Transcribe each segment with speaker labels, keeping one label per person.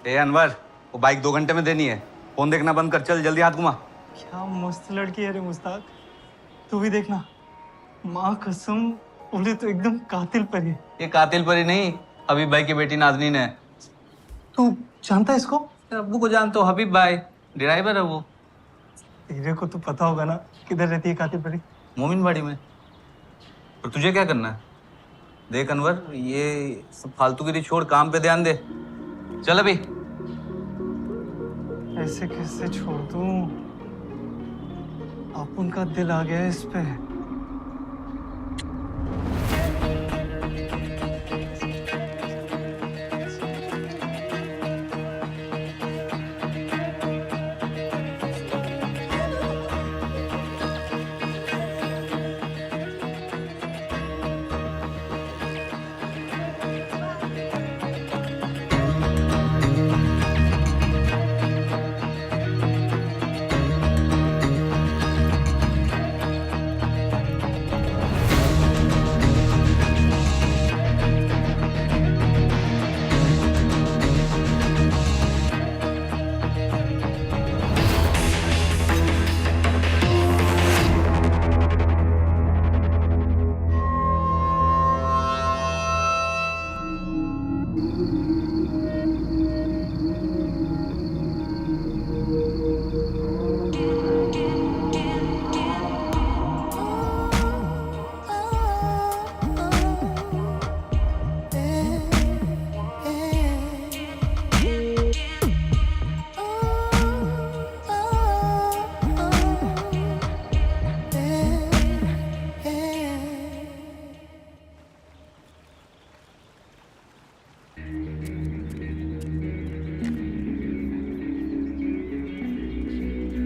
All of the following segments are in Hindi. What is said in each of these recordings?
Speaker 1: ए अनवर, वो बाइक 2 घंटे में देनी है। फोन देखना बंद कर, चल जल्दी हाथ घुमा।
Speaker 2: क्या मस्त लड़की है रे मुस्ताक, तू भी देखना। माँ कसम, बोले तो एकदम कातिल परी।
Speaker 1: ये कातिल परी नहीं, हबीब भाई की बेटी नाजनीन है।
Speaker 2: तू जानता है इसको?
Speaker 1: अब्बू को जानते हो, हबीब भाई ड्राइवर है वो।
Speaker 2: तेरे को तो पता होगा ना किधर रहती है कातिल परी।
Speaker 1: मोमिनबाड़ी में। और तुझे क्या करना है? देख अनवर, ये सब फालतूगिरी छोड़, काम पे ध्यान दे। चल अभी।
Speaker 2: ऐसे कैसे छोड़ दूं? अब उनका दिल आ गया है इस पे।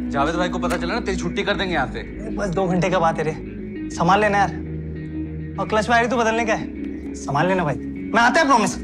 Speaker 1: जावेद भाई को पता चला ना, तेरी छुट्टी कर देंगे यहाँ से।
Speaker 2: बस 2 घंटे का बात है रे, संभाल लेना यार। और क्लच वायर तो बदलने का है, संभाल लेना भाई। मैं आता है, प्रॉमिस।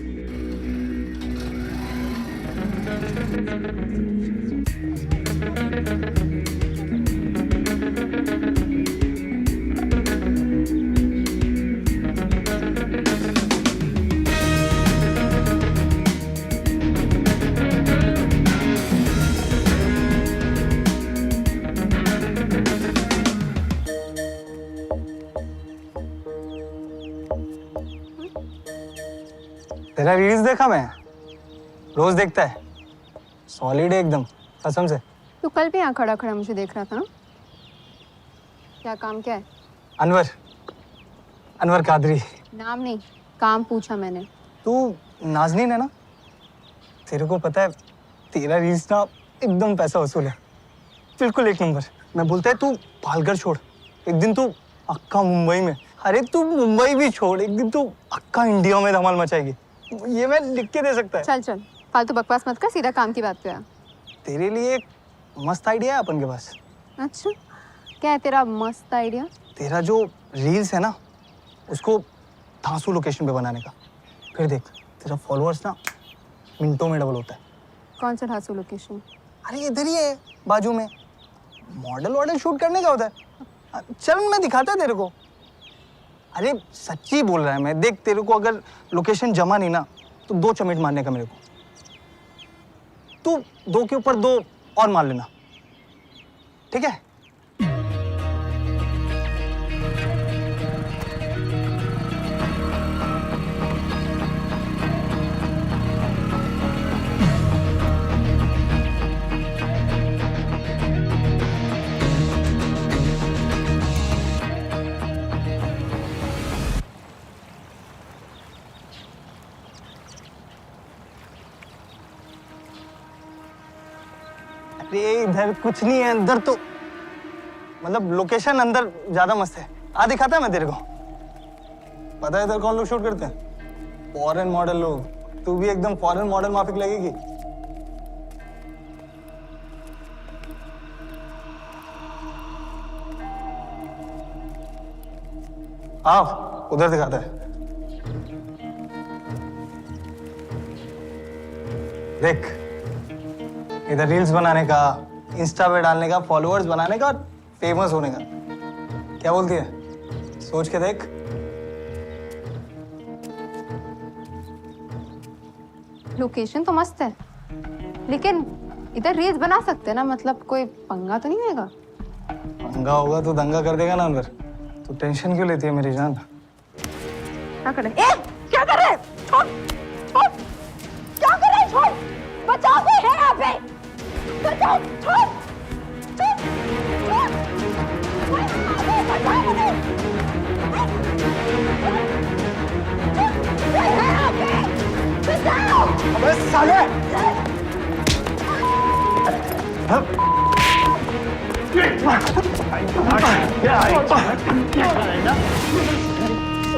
Speaker 2: तेरा रील्स देखा मैं, रोज देखता है। सॉलिड है एकदम, कसम से।
Speaker 3: तू कल भी यहाँ खड़ा खड़ा मुझे देख रहा था। क्या काम क्या है?
Speaker 2: अनवर, अनवर कादरी।
Speaker 3: नाम नहीं, काम पूछा मैंने।
Speaker 2: तू नाज़नीन है ना? तेरे को पता है तेरा रील्स ना एकदम पैसा वसूल है, बिल्कुल 1 नंबर। मैं बोलता है तू पालघर छोड़, एक दिन तू अक्का मुंबई में, अरे तू मुंबई भी छोड़, एक दिन तू अक्का इंडिया में धमाल मचाएगी। ये मैं लिख के दे सकता है।
Speaker 3: चल चल, फालतू बकवास मत कर, सीधा काम की बात पे आ।
Speaker 2: तेरे लिए एक मस्त आइडिया है अपन के पास।
Speaker 3: अच्छा, क्या है तेरा मस्त आइडिया?
Speaker 2: तेरा जो रील्स है ना, उसको धांसू लोकेशन पे बनाने का। फिर देख, तेरा फॉलोअर्स ना मिनटों में डबल होता है।
Speaker 3: कौन सा ढांसू लोकेशन?
Speaker 2: अरे इधर ही है बाजू में। मॉडल वॉडल शूट करने का होता है। चल मैं दिखाता है तेरे को। अरे सच्ची बोल रहा है मैं। देख, तेरे को अगर लोकेशन जमा नहीं ना, तो 2 चमेट मारने का मेरे को। तू 2 के ऊपर 2 और मार लेना, ठीक है? अरे इधर कुछ नहीं है, अंदर तो मतलब लोकेशन अंदर ज्यादा मस्त है। आ दिखाता है मैं तेरे को। पता है इधर कौन लोग शूट करते हैं? फॉरेन मॉडल लोग। तू भी एकदम फॉरेन मॉडल माफिक लगेगी। आओ, उधर दिखाता है। देख, इधर रील्स बनाने का, इंस्टा पे डालने का, फॉलोअर्स बनाने का और फेमस होने का। क्या बोलती है? सोच के देख।
Speaker 3: लोकेशन तो मस्त है, लेकिन इधर रील्स बना सकते हैं ना, मतलब कोई पंगा तो नहीं आएगा?
Speaker 2: पंगा होगा तो दंगा कर देगा ना अनवर। तो टेंशन क्यों लेती है मेरी जान?
Speaker 3: क्या कर रहे? क्या कर रहे? छोड़ छोड़, क्या कर रहे? छोड़, बचाओ, कोई है यहाँ पे? बचाओ, छोड़ छोड़ छोड़, बचाओ मुझे, कोई है यहाँ पे? बचाओ!
Speaker 2: अबे साले!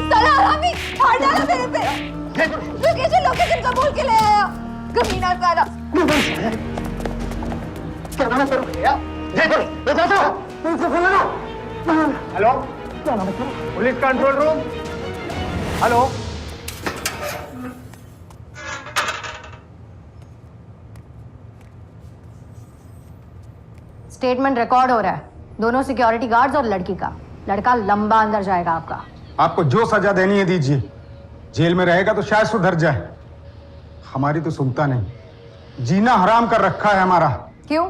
Speaker 3: साला हरामी, मार डाला मेरे पे। लोकेशन कबूल के ले आया, कमीना साला।
Speaker 2: Hello, police control room. Hello,
Speaker 4: statement record हो रहा है, दोनों सिक्योरिटी गार्ड्स और लड़की का। लड़का लंबा अंदर जाएगा आपका।
Speaker 5: आपको जो सजा देनी है दीजिए, जेल में रहेगा तो शायद सुधर जाए। हमारी तो सुनता नहीं, जीना हराम कर रखा है हमारा।
Speaker 4: क्यों?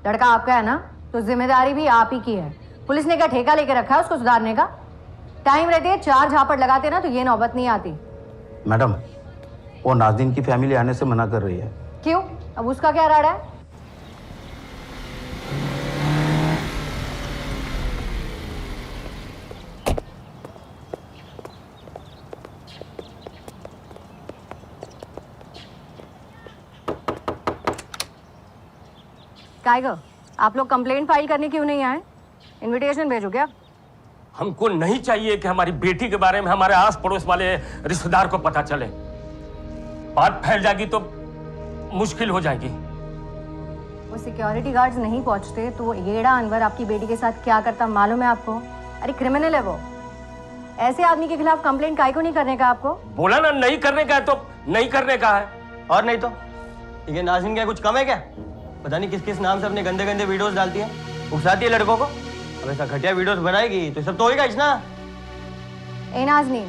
Speaker 4: लड़का आपका है ना, तो जिम्मेदारी भी आप ही की है। पुलिस ने क्या ठेका लेके रखा है उसको सुधारने का? टाइम रहते 4 झापड़ लगाते ना तो ये नौबत नहीं आती।
Speaker 1: मैडम, वो नाज़रीन की फैमिली आने से मना कर रही है।
Speaker 4: क्यों? अब उसका क्या राड़ा है? टाइगर, आप लोग कंप्लेंट फाइल करने क्यों नहीं आए? इनविटेशन भेजो क्या?
Speaker 6: हमको नहीं चाहिए कि हमारी बेटी के बारे में हमारे आस पड़ोस वाले रिश्तेदार को पता चले। बात फैल जाएगी तो मुश्किल हो जाएगी।
Speaker 4: वो सिक्योरिटी गार्ड्स नहीं पहुंचते तो वो येड़ा अनवर आपकी बेटी के साथ क्या करता मालूम है आपको? अरे क्रिमिनल है वो। ऐसे आदमी के खिलाफ कंप्लेंट काहे को नहीं करने का आपको?
Speaker 6: बोला ना नहीं करने का है तो नहीं करने का है।
Speaker 7: और नहीं तो ये नाज़रीन क्या कुछ कम है क्या? पता नहीं किस किस नाम से अपने गंदे गंदे वीडियोस डालती है, उकसाती है लड़कों को। अब ऐसा घटिया वीडियोस बनाएगी तो सब तो होएगा इस ना।
Speaker 4: ए नाज़नीन,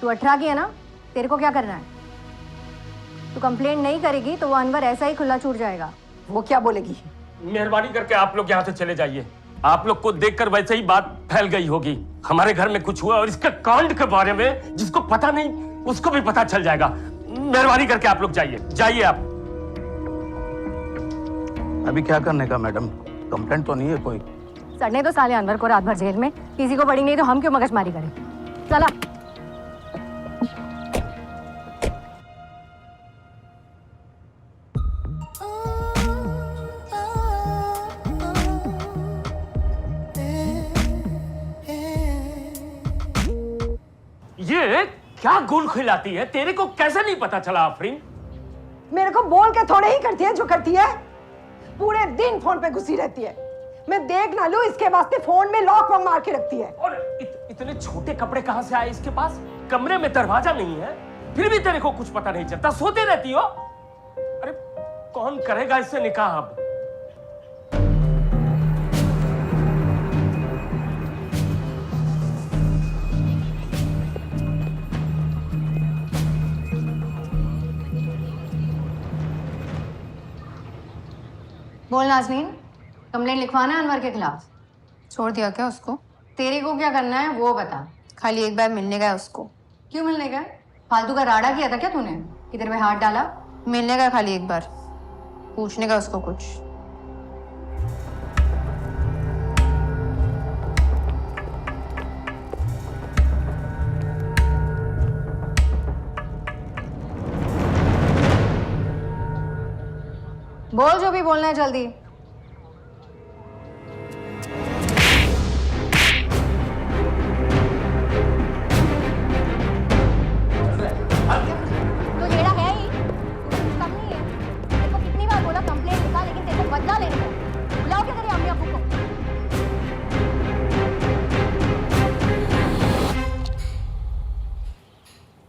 Speaker 4: तू 18 की है ना? तेरे को क्या करना है? तू कंप्लेंट नहीं करेगी तो वो अनवर ऐसा ही खुला छूट जाएगा।
Speaker 3: वो क्या बोलेगी?
Speaker 6: मेहरबानी करके आप लोग यहाँ से चले जाइए। आप लोग को देखकर वैसे ही बात फैल गई होगी। हमारे घर में कुछ हुआ और इसके कांड के बारे में जिसको पता नहीं उसको भी पता चल जाएगा। मेहरबानी करके आप लोग जाइए, जाइए आप।
Speaker 1: अभी क्या करने का मैडम? कंप्लेंट तो नहीं है कोई।
Speaker 4: सड़ने तो साले अनवर को रात भर जेल में, किसी को पड़ी नहीं तो हम क्यों मगजमारी करें? चला।
Speaker 6: ये क्या गुल खिलाती है? तेरे को कैसे नहीं पता चला आफरीन?
Speaker 8: मेरे को बोल के थोड़े ही करती है जो करती है। पूरे दिन फोन पे घुसी रहती है। मैं देख ना लूं इसके वास्ते फोन में लॉक वॉक मार के रखती है।
Speaker 6: और इतने छोटे कपड़े कहां से आए इसके पास? कमरे में दरवाजा नहीं है, फिर भी तेरे को कुछ पता नहीं चलता, सोते रहती हो। अरे कौन करेगा इससे निकाह अब?
Speaker 4: बोल नाज़नीन, कंप्लेंट लिखवाना है अनवर के खिलाफ?
Speaker 3: छोड़ दिया क्या उसको?
Speaker 4: तेरे को क्या करना है वो बता।
Speaker 3: खाली एक बार मिलने गया उसको।
Speaker 4: क्यों मिलने गया? फालतू का राड़ा किया था क्या तूने? किधर में हाथ डाला?
Speaker 3: मिलने गया खाली एक बार, पूछने का उसको कुछ।
Speaker 4: बोल जो भी बोलना है जल्दी। तो येड़ा है ही, कुछ कम नहीं है। तेरे को कितनी बार बोला कंप्लेंट लिखा, लेकिन तेरे को बदला लेने को। बुलाओ क्या तेरी अम्मी अब्बू को।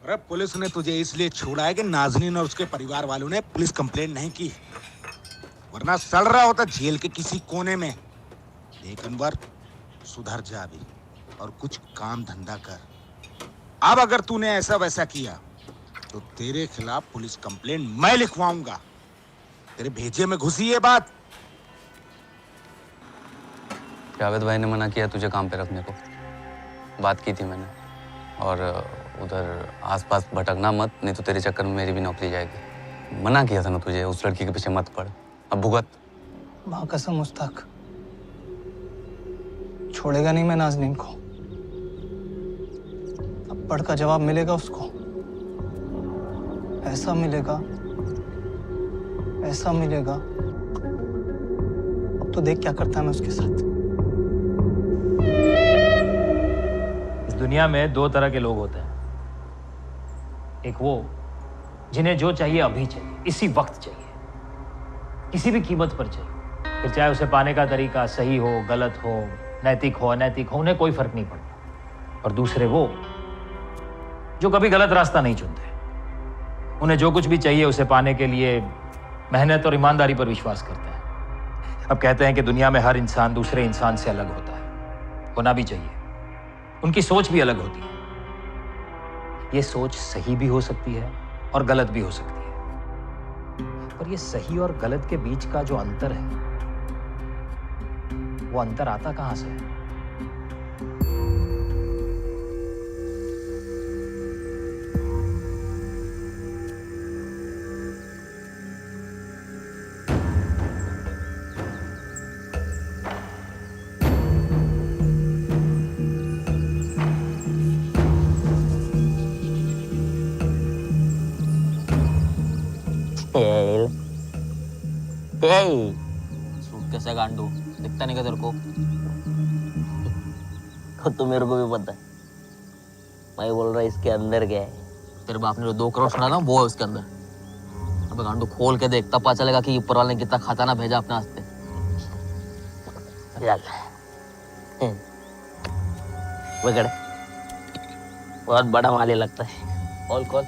Speaker 9: अरे पुलिस ने तुझे इसलिए छोड़ा है कि नाज़नीन और उसके परिवार वालों ने पुलिस कंप्लेंट नहीं की, वरना सड़ रहा होता जेल के किसी कोने में। देख अनवर, सुधर जा अभी और कुछ काम धंधा कर। अब अगर तूने ऐसा वैसा किया तो तेरे खिलाफ पुलिस कंप्लेंट मैं लिखवाऊंगा। तेरे भेजे में घुसी ये बात।
Speaker 1: जावेद भाई ने मना किया तुझे काम पे रखने को, बात की थी मैंने। और उधर आसपास भटकना मत, नहीं तो तेरे चक्कर में मेरी भी नौकरी जाएगी। मना किया था ना तुझे, उस लड़की के पीछे मत पड़। अब भुगत।
Speaker 2: माँ कसम मुस्ताक, छोड़ेगा नहीं मैं नाज़नीन को। अब पढ़ का जवाब मिलेगा उसको, ऐसा मिलेगा, ऐसा मिलेगा। अब तो देख क्या करता है मैं उसके साथ।
Speaker 10: इस दुनिया में दो तरह के लोग होते हैं। एक वो जिन्हें जो चाहिए अभी चाहिए, इसी वक्त चाहिए, किसी भी कीमत पर चाहिए, फिर चाहे उसे पाने का तरीका सही हो, गलत हो, नैतिक हो, अनैतिक हो, उन्हें कोई फर्क नहीं पड़ता। और दूसरे वो जो कभी गलत रास्ता नहीं चुनते, उन्हें जो कुछ भी चाहिए उसे पाने के लिए मेहनत और ईमानदारी पर विश्वास करते हैं। अब कहते हैं कि दुनिया में हर इंसान दूसरे इंसान से अलग होता है, होना भी चाहिए। उनकी सोच भी अलग होती है। ये सोच सही भी हो सकती है और गलत भी हो सकती है, पर ये सही और गलत के बीच का जो अंतर है, वो अंतर आता कहां से है?
Speaker 7: सूट कैसा गांडू दिखता नहीं का तेरे को? तो मेरे को भी पता है। मैं बोल रहा इसके अंदर क्या है। तेरे बाप ने जो 2 करोड़ सुना ना, वो है उसके अंदर। अब गांडू खोल के देखता, पता चलेगा कि ऊपर वाले ने कितना खजाना भेजा अपने वास्ते। वगैरह बहुत बड़ा माली लगता है। कॉल कॉल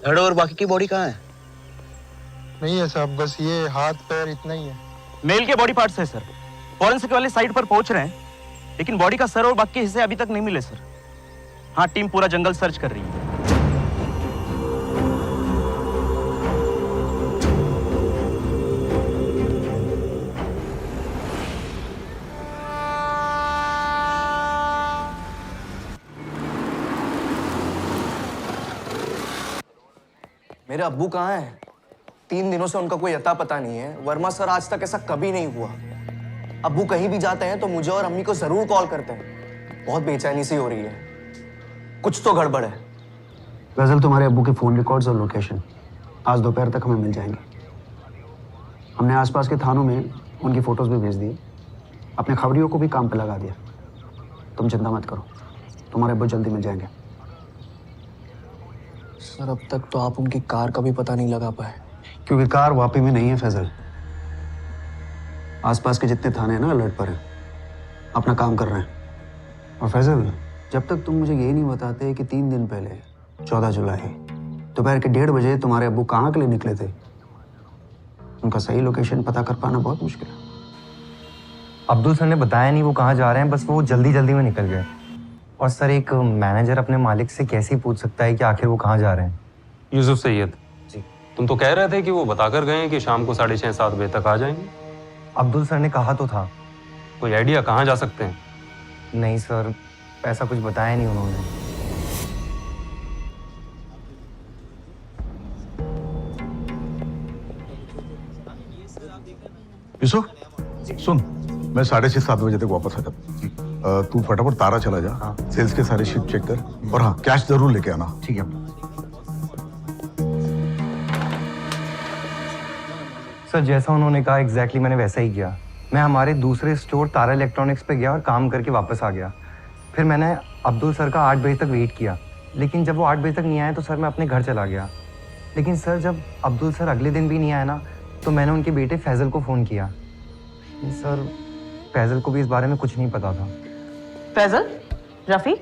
Speaker 11: धड़ और बाकी की बॉडी कहाँ है?
Speaker 2: नहीं है साहब, बस ये हाथ पैर इतना ही है।
Speaker 11: मेल के बॉडी पार्ट्स है सर। फॉरेंसिक वाले साइट पर पहुंच रहे हैं, लेकिन बॉडी का सर और बाकी हिस्से अभी तक नहीं मिले सर। हाँ, टीम पूरा जंगल सर्च कर रही है।
Speaker 12: मेरे अब्बू कहाँ हैं? 3 दिनों से उनका कोई अता पता नहीं है। वर्मा सर आज तक ऐसा कभी नहीं हुआ। अब्बू कहीं भी जाते हैं तो मुझे और अम्मी को जरूर कॉल करते हैं। बहुत बेचैनी सी हो रही है, कुछ तो गड़बड़ है।
Speaker 13: गजल, तुम्हारे अब्बू के फोन रिकॉर्ड्स और लोकेशन आज दोपहर तक हमें मिल जाएंगे। हमने आसपास के थानों में उनकी फोटोज भी भेज दी, अपने खबरियों को भी काम पे लगा दिया। तुम चिंता मत करो, तुम्हारे अब्बू जल्दी मिल जाएंगे।
Speaker 12: सर, अब तक तो आप उनकी कार का भी पता नहीं लगा पाए।
Speaker 13: क्योंकि कार वापी में नहीं है फैजल। आसपास के जितने थाने हैं ना अलर्ट पर हैं, अपना काम कर रहे हैं। और फैजल, जब तक तुम मुझे यही नहीं बताते कि 3 दिन पहले 14 जुलाई दोपहर के 1:30 बजे तुम्हारे अब्बू कहाँ के लिए निकले थे, उनका सही लोकेशन पता कर पाना बहुत मुश्किल है।
Speaker 14: अब्दुल सर ने बताया नहीं वो कहाँ जा रहे हैं, बस वो जल्दी जल्दी में निकल गए। और सर, एक मैनेजर अपने मालिक से कैसे ही पूछ सकता है कि आखिर वो कहाँ जा रहे हैं?
Speaker 15: यूसुफ सैयद
Speaker 14: जी,
Speaker 15: तुम तो कह रहे थे कि वो बताकर गए हैं कि शाम को 6:30-7 बजे तक आ जाएंगे।
Speaker 14: अब्दुल सर ने कहा तो था।
Speaker 15: कोई आइडिया कहाँ जा सकते हैं?
Speaker 14: नहीं सर, ऐसा कुछ बताया नहीं उन्होंने।
Speaker 5: यूसुफ सुन, मैं 6:30-7 बजे तक वापस आ जाता। तू फटाफट तारा चला जा।
Speaker 14: हाँ।
Speaker 5: सेल्स के सारे शीट चेक कर, और हाँ, कैश जरूर लेके आना।
Speaker 14: ठीक है सर, जैसा उन्होंने कहा एग्जैक्टली मैंने वैसा ही किया। मैं हमारे दूसरे स्टोर तारा इलेक्ट्रॉनिक्स पे गया और काम करके वापस आ गया। फिर मैंने अब्दुल सर का 8 बजे तक वेट किया, लेकिन जब वो 8 बजे तक नहीं आए तो सर मैं अपने घर चला गया। लेकिन सर जब अब्दुल सर अगले दिन भी नहीं आए ना, तो मैंने उनके बेटे फैजल को फ़ोन किया। सर फैजल को भी इस बारे में कुछ नहीं पता था।
Speaker 16: फैजल, रफ़ी,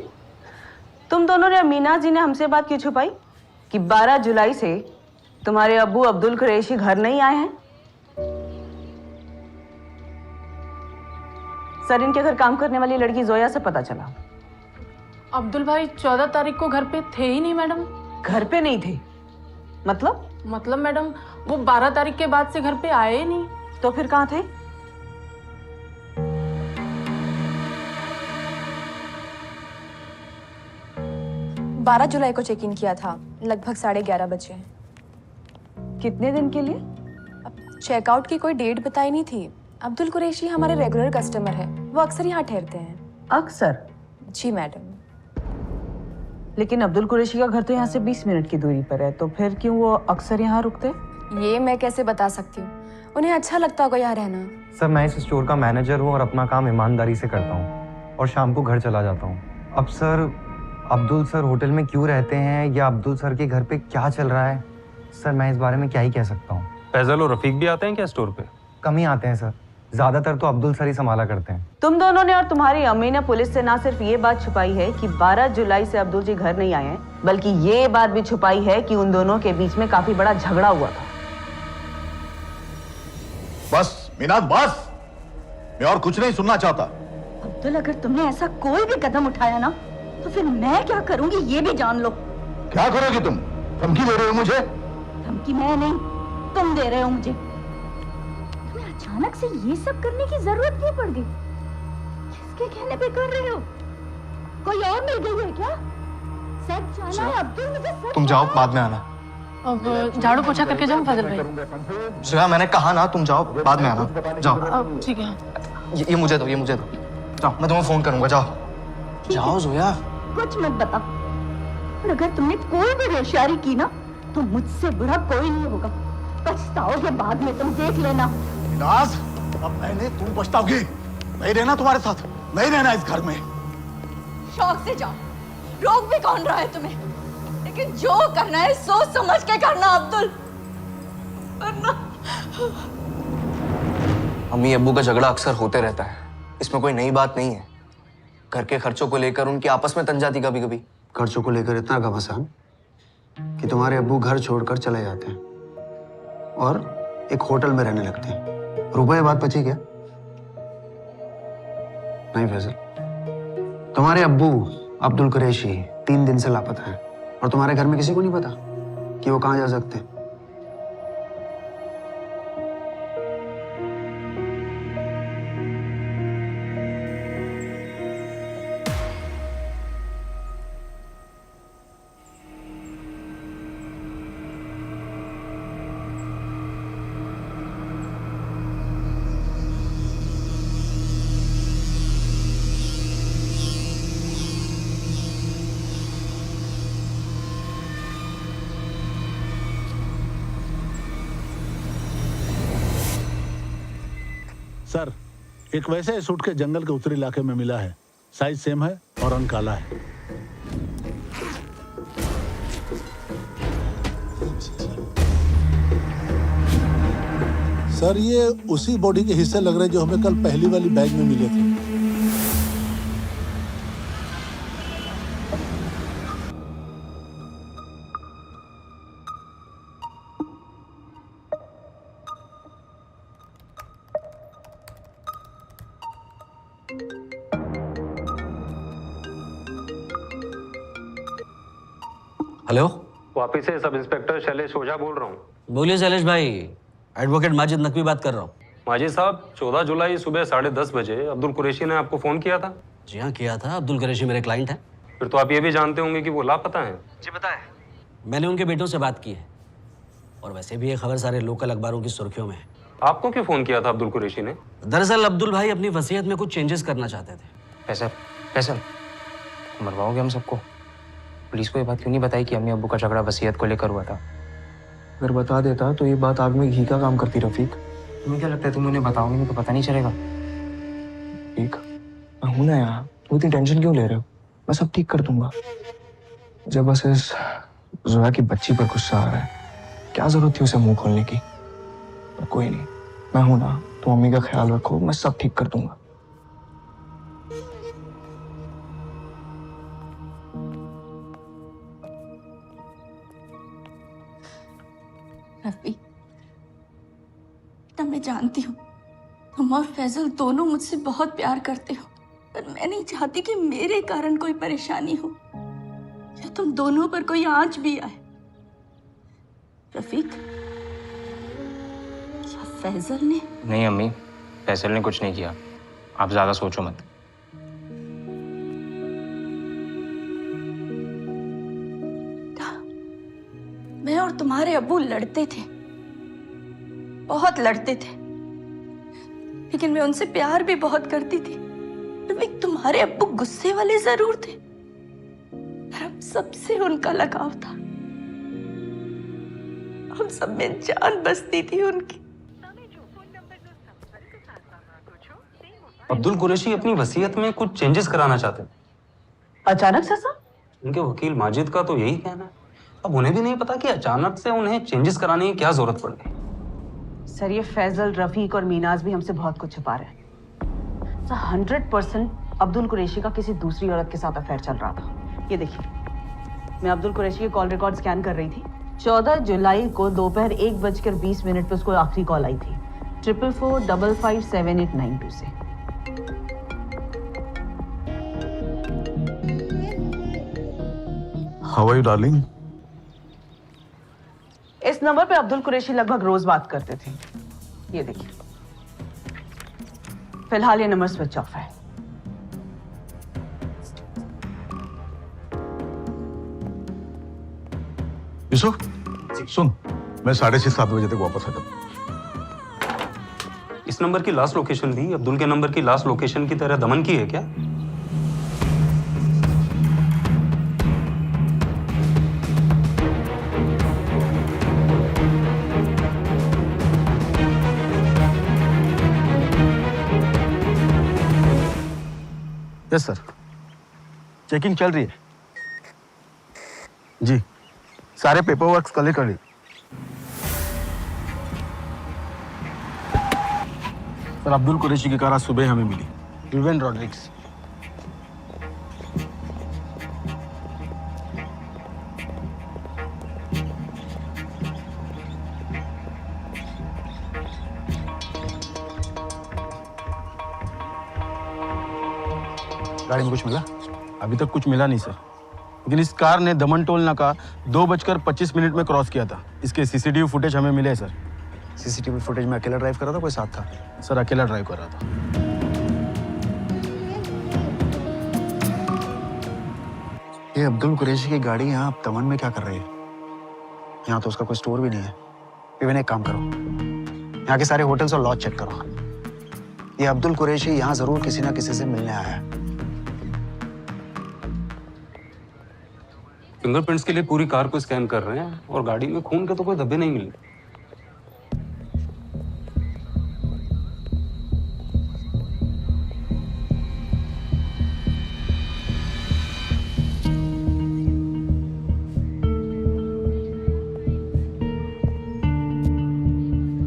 Speaker 16: तुम दोनों ने, मीना जी ने हमसे बात क्यों छुपाई कि 12 जुलाई से तुम्हारे अब्बू अब्दुल कुरैशी घर नहीं आए हैं? सर, इनके घर काम करने वाली लड़की जोया से पता चला।
Speaker 17: अब्दुल भाई 14 तारीख को घर पे थे ही नहीं मैडम।
Speaker 16: घर पे नहीं थे?
Speaker 17: मतलब मैडम वो 12 तारीख के बाद से घर पे आए ही नहीं।
Speaker 16: तो फिर कहाँ थे?
Speaker 18: बारह जुलाई को चेक इन किया था, लगभग 11:30 बजे।
Speaker 16: कितने दिन के लिए?
Speaker 18: अब चेकआउट की कोई डेट बताई नहीं थी। अब्दुल कुरैशी हमारे रेगुलर कस्टमर है, वो अक्सर यहाँ ठहरते हैं।
Speaker 16: अक्सर?
Speaker 18: जी मैडम।
Speaker 16: लेकिन अब्दुल कुरैशी का घर तो यहाँ से 20 मिनट की दूरी पर है, तो फिर क्यों वो अक्सर यहाँ रुकते?
Speaker 18: ये मैं कैसे बता सकती हूँ, उन्हें अच्छा लगता होगा यहाँ रहना।
Speaker 14: सर मैं इस स्टोर का मैनेजर हूँ और अपना काम ईमानदारी से करता हूँ और शाम को घर चला जाता हूँ। अब सर अब्दुल सर होटल में क्यों रहते हैं या अब्दुल सर के घर पे क्या चल रहा है, सर मैं इस बारे में क्या ही कह सकता हूँ।
Speaker 15: फैजल और रफीक भी आते हैं क्या स्टोर पे?
Speaker 14: कम ही आते हैं सर, ज्यादातर तो अब्दुल सर ही संभाला करते हैं।
Speaker 16: तुम दोनों ने और तुम्हारी अम्मी ने पुलिस से ना सिर्फ ये बात छुपाई है कि 12 जुलाई से अब्दुल जी घर नहीं आए हैं, बल्कि ये बात भी छुपाई है कि उन दोनों के बीच में काफी बड़ा झगड़ा हुआ था।
Speaker 19: बस मीनाज बस, मैं और कुछ नहीं सुनना चाहता।
Speaker 3: अब्दुल, अगर तुमने ऐसा कोई भी कदम उठाया ना, तो फिर मैं क्या करूंगी ये भी जान लो।
Speaker 19: क्या करोगी तुम? धमकी दे रहे हो मुझे?
Speaker 3: धमकी मैं नहीं, तुम दे रहे हो मुझे। तुम्हें अचानक से ये सब करने की जरूरत क्यों पड़ गई? किसके कहने पे कर रहे हो? कोई और मिल गई है क्या? सच जाना है अब्दुल, मुझे सच।
Speaker 12: तुम जाओ, बाद में आना।
Speaker 17: अब झाड़ू पोछा करके जाऊं फजल भाई?
Speaker 12: श्रेया मैंने कहा ना, तुम जाओ, बाद में आना। जाओ।
Speaker 17: ठीक है।
Speaker 12: ये मुझे दो, ये मुझे दो। जाओ, मैं तुम्हें फोन करूंगा। जाओ जाओ जोया।
Speaker 3: कुछ मत बता, और अगर तुमने कोई भी होशियारी की ना, तो मुझसे बुरा कोई नहीं होगा। पछताओगे बाद में, तुम देख लेना।
Speaker 19: मीनाज, अब मैंने, तुम पछताओगी। नहीं रहना तुम्हारे साथ, नहीं रहना इस घर में।
Speaker 3: शौक से जाओ, रोक भी कौन रहा है तुम्हें? लेकिन जो करना है सोच समझ के करना अब्दुल, वरना।
Speaker 12: अम्मी अब्बू का झगड़ा अक्सर होते रहता है, इसमें कोई नई बात नहीं है। घर के खर्चों को लेकर उनकी आपस में तंजाती कभी कभी।
Speaker 13: खर्चों को लेकर इतना घमासान कि तुम्हारे अब्बू घर छोड़कर चले जाते हैं और एक होटल में रहने लगते हैं। रुपए बात बची क्या? नहीं फैजल, तुम्हारे अब्बू अब्दुल कुरैशी 3 दिन से लापता है और तुम्हारे घर में किसी को नहीं पता कि वो कहाँ जा सकते हैं।
Speaker 20: सर, एक वैसे सूट के जंगल के उत्तरी इलाके में मिला है। साइज सेम है और रंग काला है। सर, ये उसी बॉडी के हिस्से लग रहे जो हमें कल पहली वाली बैग में मिले थे।
Speaker 1: हेलो,
Speaker 15: वापिस से सब इंस्पेक्टर शैलेश ओझा बोल रहा हूँ।
Speaker 1: बोलिए शैलेश भाई, एडवोकेट माजिद नकवी बात कर रहा हूँ।
Speaker 15: माजिद साहब, 14 जुलाई सुबह 10:30 बजे अब्दुल कुरैशी ने आपको फोन किया था?
Speaker 1: जी हाँ, किया था। अब्दुल कुरैशी मेरे क्लाइंट हैं।
Speaker 15: फिर तो आप ये भी जानते होंगे कि वो लापता हैं।
Speaker 1: जी बताएं। मैंने उनके बेटों से बात की है और वैसे भी ये खबर सारे लोकल अखबारों की सुर्खियों में है।
Speaker 15: आपको क्यों फोन किया था अब्दुल कुरैशी ने?
Speaker 1: दरअसल अब्दुल भाई अपनी वसीयत में कुछ चेंजेस करना चाहते थे।
Speaker 21: फैसल, मरवाओगे हम सबको? पुलिस को ये बात क्यों नहीं बताई कि अम्मी अब्बू का झगड़ा वसीयत को लेकर हुआ था?
Speaker 12: अगर बता देता तो ये बात आग में घी का काम करती। रफीक,
Speaker 21: तुम्हें क्या लगता है तुम उन्हें बताओगे नहीं तो पता नहीं चलेगा?
Speaker 12: ठीक, मैं हूं ना यहाँ, तुम इतनी टेंशन क्यों ले रहे हो? मैं सब ठीक कर दूंगा। जब बस इस जोया की बच्ची पर गुस्सा आ रहा है, क्या जरूरत थी उसे मुंह खोलने की? पर कोई नहीं, मैं हूं ना, तुम मम्मी का ख्याल रखो, मैं सब ठीक कर दूंगा।
Speaker 3: रफी, बेटा मैं जानती हूँ तुम और फैजल दोनों मुझसे बहुत प्यार करते हो, पर मैं नहीं चाहती कि मेरे कारण कोई परेशानी हो या तुम दोनों पर कोई आंच भी आए। रफीक, क्या फैजल ने?
Speaker 21: नहीं अम्मी, फैसल ने कुछ नहीं किया, आप ज्यादा सोचो मत।
Speaker 3: मैं और तुम्हारे अब्बू लड़ते थे, बहुत लड़ते थे, लेकिन मैं उनसे प्यार भी बहुत करती थी। रफीक, तुम्हारे अब्बू गुस्से वाले जरूर थे, पर हम सबसे उनका लगाव था। हम सब में जान बसती थी उनकी।
Speaker 15: अब्दुल कुरैशी अपनी वसीयत में कुछ चेंजेस कराना चाहते हैं।
Speaker 16: अचानक से सर?
Speaker 15: उनके वकील माजिद का तो यही कहना है। अब उन्हें भी नहीं पता कि अचानक से उन्हें चेंजेस कराने की क्या जरूरत पड़ गई।
Speaker 16: सर ये फैजल, रफीक और मीनाज भी हमसे बहुत कुछ छुपा रहे हैं। सर 100% अब्दुल कुरैशी का किसी दूसरी औरत के साथ अफेयर चल रहा था। ये देखिए, मैं अब्दुल कुरैशी के कॉल रिकॉर्ड स्कैन कर रही थी। 14 जुलाई को दोपहर 1:20 पे उसको आखिरी कॉल आई थी 44455892 से।
Speaker 20: How are you, darling?
Speaker 16: इस नंबर पे अब्दुल कुरैशी लगभग रोज बात करते थे। ये देखिए, फिलहाल ये नंबर स्विच ऑफ है।
Speaker 20: यूसुफ, सुन, मैं 6:30-7 बजे तक वापस आ जाऊंगा।
Speaker 15: इस नंबर की लास्ट लोकेशन भी अब्दुल के नंबर की लास्ट लोकेशन की तरह दमन की है क्या?
Speaker 11: यस सर, चेकिंग चल रही है। जी, सारे पेपर वर्क कल कर ली। सर अब्दुल कुरैशी की कार आज सुबह हमें मिली, रुबेन रॉड्रिक्स। गाड़ी में कुछ मिला? अभी तक कुछ मिला नहीं सर, लेकिन इस कार ने दमन टोल नाका 2:25 में क्रॉस किया था। इसके सीसीटीवी फुटेज हमें मिले सर।
Speaker 13: सीसीटीवी फुटेज में अकेला ड्राइव कर रहा था, कोई साथ था?
Speaker 11: सर अकेला ड्राइव कर रहा था।
Speaker 13: ये अब्दुल कुरैशी की गाड़ी यहाँ तमन में क्या कर रही है? यहाँ तो उसका कोई स्टोर भी नहीं है। इवन एक काम करो, यहाँ के सारे होटल्स और लॉज चेक करो। ये अब्दुल कुरैशी यहाँ जरूर किसी ना किसी से मिलने आया है।
Speaker 15: फिंगरप्रिंट्स के लिए पूरी कार को स्कैन कर रहे हैं और गाड़ी में खून के तो कोई धब्बे नहीं मिल रहे।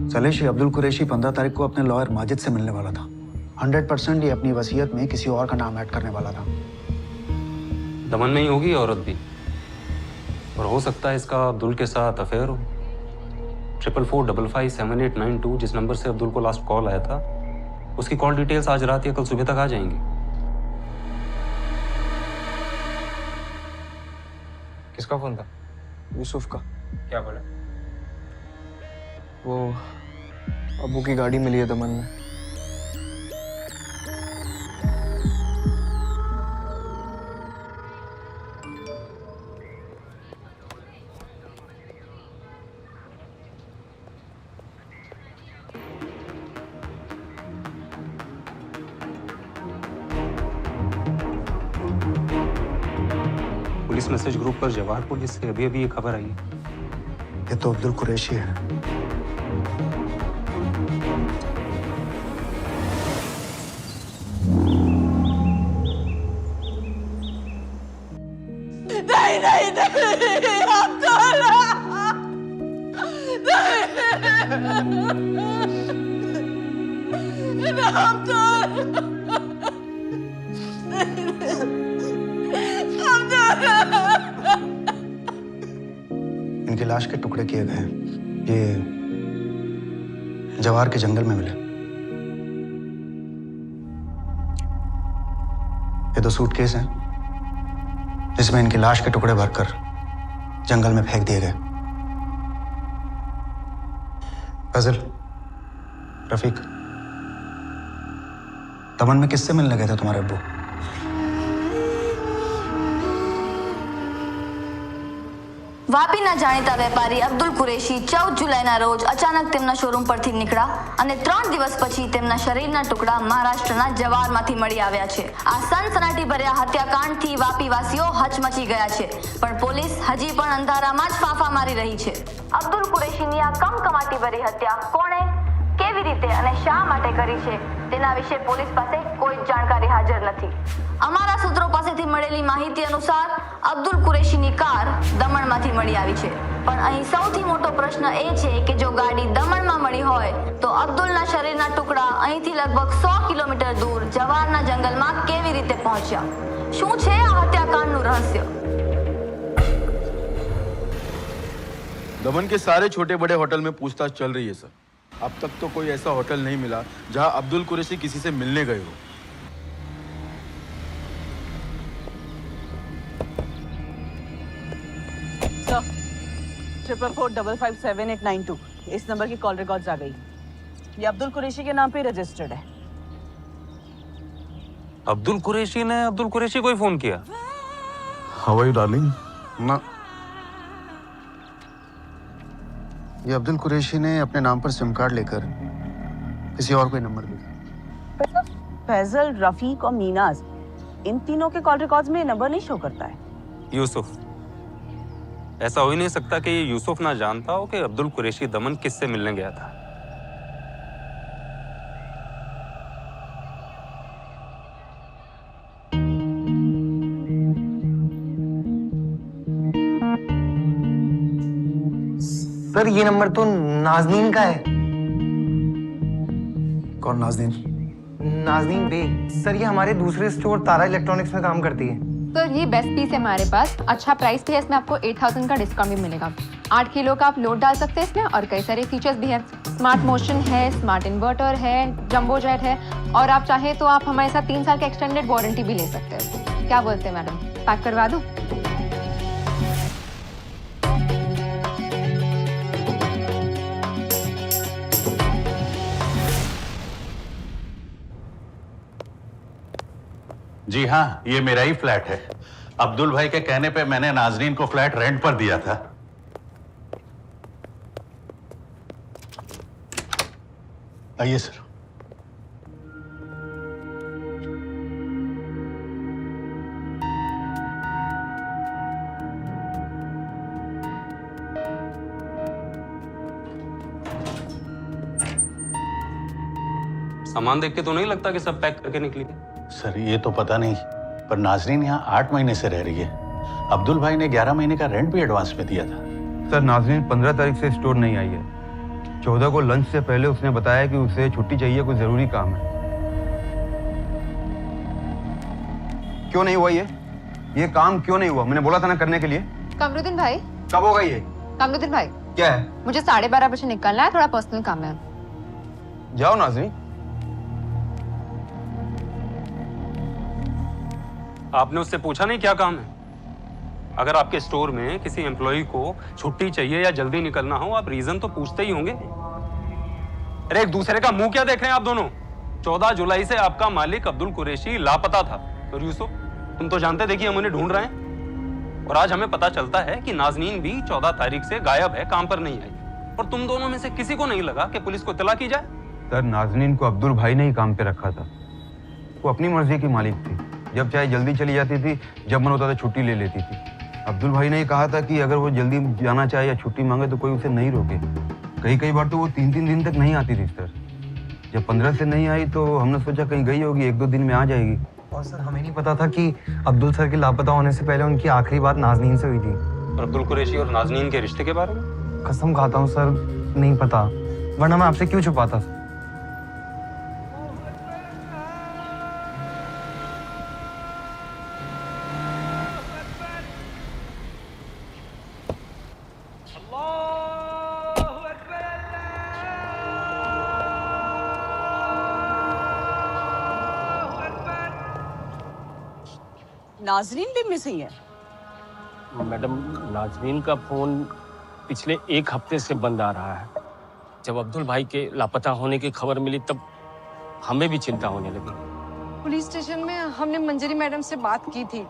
Speaker 13: सलेश, ये अब्दुल कुरैशी 15 तारीख को अपने लॉयर माजिद से मिलने वाला था। 100% ये अपनी वसीयत में किसी और का नाम ऐड करने वाला था।
Speaker 15: दमन में ही होगी औरत भी, और हो सकता है इसका अब्दुल के साथ अफेयर हो। 44455892 जिस नंबर से अब्दुल को लास्ट कॉल आया था, उसकी कॉल डिटेल्स आज रात या कल सुबह तक आ जाएंगी।
Speaker 21: किसका फोन था?
Speaker 12: यूसुफ का।
Speaker 21: क्या बोला?
Speaker 12: वो अब्बू की गाड़ी मिली है दमन में।
Speaker 15: पुलिस मैसेज ग्रुप पर जवाहर पुलिस से अभी अभी ये खबर आई है।
Speaker 13: ये तो अब्दुल कुरैशी है।
Speaker 3: नहीं नहीं नहीं, अब्दुल,
Speaker 13: इनकी लाश के टुकड़े किए गए हैं। ये जवार के जंगल में मिले। ये 2 सूटकेस हैं जिसमें इनकी लाश के टुकड़े भरकर जंगल में फेंक दिए गए। फजल, रफीक, दमन में किससे मिलने गए थे तुम्हारे अब्बू?
Speaker 8: વાપીના જાણીતા વેપારી અબ્દુલ કુરેશી 14 જુલાઈના રોજ અચાનક તેમના શોરૂમ પરથી નીકળ્યા અને 3 દિવસ પછી તેમના શરીરના ટુકડા મહારાષ્ટ્રના જવારમાંથી મળી આવ્યા છે. આ સનસનાટીભર્યા હત્યાકાંડથી વાપીવાસીઓ હચમચી ગયા છે, પણ પોલીસ હજી પણ અંધારામાં જ ફાંફા મારી રહી છે. અબ્દુલ કુરેશીની આ કમકમાટીભરી હત્યા કોણે, કેવી રીતે અને શા માટે કરી છે તેના વિશે પોલીસ પાસે કોઈ જાણકારી હાજર નથી. અમારા સૂત્રો પાસેથી મળેલી માહિતી અનુસાર અબ્દુલ કુરેશીની કાર દમણમાંથી મળી આવી છે, પણ અહીં સૌથી મોટો પ્રશ્ન એ છે કે જો ગાડી દમણમાં મળી હોય તો અબ્દુલના શરીરના ટુકડા અહીંથી લગભગ 100 કિલોમીટર દૂર જવારના જંગલમાં કેવી રીતે પહોંચ્યા? શું છે આ હત્યાકાંડનું રહસ્ય?
Speaker 11: दमन के सारे छोटे बड़े होटल में पूछताछ चल रही है सर। अब तक तो कोई ऐसा होटल नहीं मिला जहां अब्दुल कुरैशी किसी से मिलने गए हो।
Speaker 16: सर, 444557892 इस नंबर की कॉल रिकॉर्ड्स आ गई। ये अब्दुल कुरैशी के नाम पे रजिस्टर्ड है।
Speaker 15: अब्दुल कुरैशी ने अब्दुल कुरैशी को ही फोन किया?
Speaker 20: How are you darling?
Speaker 13: ना, ये अब्दुल कुरैशी ने अपने नाम पर सिम कार्ड लेकर किसी और को नंबर दिया।
Speaker 16: फैजल, रफीक और मीनाज, इन तीनों के कॉल रिकॉर्ड्स में नंबर नहीं शो करता है।
Speaker 15: यूसुफ, ऐसा हो ही नहीं सकता कि ये यूसुफ ना जानता हो कि अब्दुल कुरैशी दमन किससे मिलने गया था।
Speaker 12: सर ये नंबर तो नाजनीन का है।
Speaker 13: कौन नाजनीन?
Speaker 12: नाजनीन बे। सर ये हमारे दूसरे स्टोर तारा इलेक्ट्रॉनिक्स में काम करती है।
Speaker 18: सर ये बेस्ट पीस है हमारे पास, अच्छा प्राइस भी है, इसमें आपको 8000 का डिस्काउंट भी मिलेगा। 8 किलो का आप लोड डाल सकते हैं इसमें, और कई सारे फीचर्स भी हैं। स्मार्ट मोशन है, स्मार्ट इन्वर्टर है, जंबो जेट है, और आप चाहें तो आप हमारे साथ 3 साल का एक्सटेंडेड वारंटी भी ले सकते हैं। क्या बोलते हैं मैडम, पैक करवा दूं?
Speaker 22: जी हाँ, ये मेरा ही फ्लैट है। अब्दुल भाई के कहने पे मैंने नाजरीन को फ्लैट रेंट पर दिया था। आइए सर।
Speaker 15: सामान देख के तो नहीं लगता कि सब पैक करके निकली है।
Speaker 22: सर ये तो पता नहीं, पर नाजरीन यहाँ 8 महीने से रह रही है। अब्दुल भाई ने 11 महीने का रेंट भी एडवांस में दिया था।
Speaker 11: सर नाजरीन 15 तारीख से स्टोर नहीं आई है। 14 को लंच से पहले उसने बताया कि उसे छुट्टी चाहिए, कोई जरूरी काम है। क्यों नहीं हुआ ये काम क्यों नहीं हुआ? मैंने बोला था ना करने के लिए।
Speaker 18: कमरुद्दीन भाई,
Speaker 11: कब होगा ये?
Speaker 18: कमरुद्दीन भाई,
Speaker 11: क्या है?
Speaker 18: मुझे 12:30 बजे निकलना है, थोड़ा पर्सनल काम है।
Speaker 11: जाओ नाजरीन।
Speaker 15: आपने उससे पूछा नहीं क्या काम है? अगर आपके स्टोर में किसी एम्प्लॉय को छुट्टी चाहिए या जल्दी निकलना हो, आप रीजन तो पूछते ही होंगे। अरे एक दूसरे का मुंह क्या देख रहे हैं आप दोनों? 14 जुलाई से आपका मालिक अब्दुल कुरैशी लापता था। और यूसुफ, तुम तो जानते थे कि हम उन्हें ढूंढ रहे हैं, और आज हमें पता चलता है कि नाजनीन भी 14 तारीख से गायब है, काम पर नहीं आई। और तुम दोनों में से किसी को नहीं लगा कि पुलिस को इत्तला की जाए?
Speaker 11: सर नाजनीन को अब्दुल भाई ने ही काम पे रखा था। वो अपनी मर्जी की मालिक थी, जब चाहे जल्दी चली जाती थी, जब मन होता था छुट्टी ले लेती थी। अब्दुल भाई ने कहा था कि अगर वो जल्दी जाना चाहे या छुट्टी मांगे तो कोई उसे नहीं रोके। कई बार तो वो 3-3 दिन तक नहीं आती थी सर। जब 15 से नहीं आई तो हमने सोचा कहीं गई होगी, 1-2 दिन में आ जाएगी।
Speaker 12: और सर हमें नहीं पता था कि अब्दुल सर के लापता होने से पहले उनकी आखिरी बात नाजनीन से हुई थी।
Speaker 15: और अब्दुल कुरैशी और नाजनीन के रिश्ते के बारे में?
Speaker 12: कसम खाता हूँ सर, नहीं पता।
Speaker 14: वरना मैं आपसे क्यों छुपाता?
Speaker 16: नाजरीन भी मिसिंग है।
Speaker 4: मैडम, नाजरीन का फोन पिछले 1 हफ्ते से बंद आ रहा है। जब अब्दुल भाई के लापता होने की खबर मिली तब हमें भी चिंता होने लगी।
Speaker 6: पुलिस स्टेशन में हमने मंजरी मैडम से बात की थी।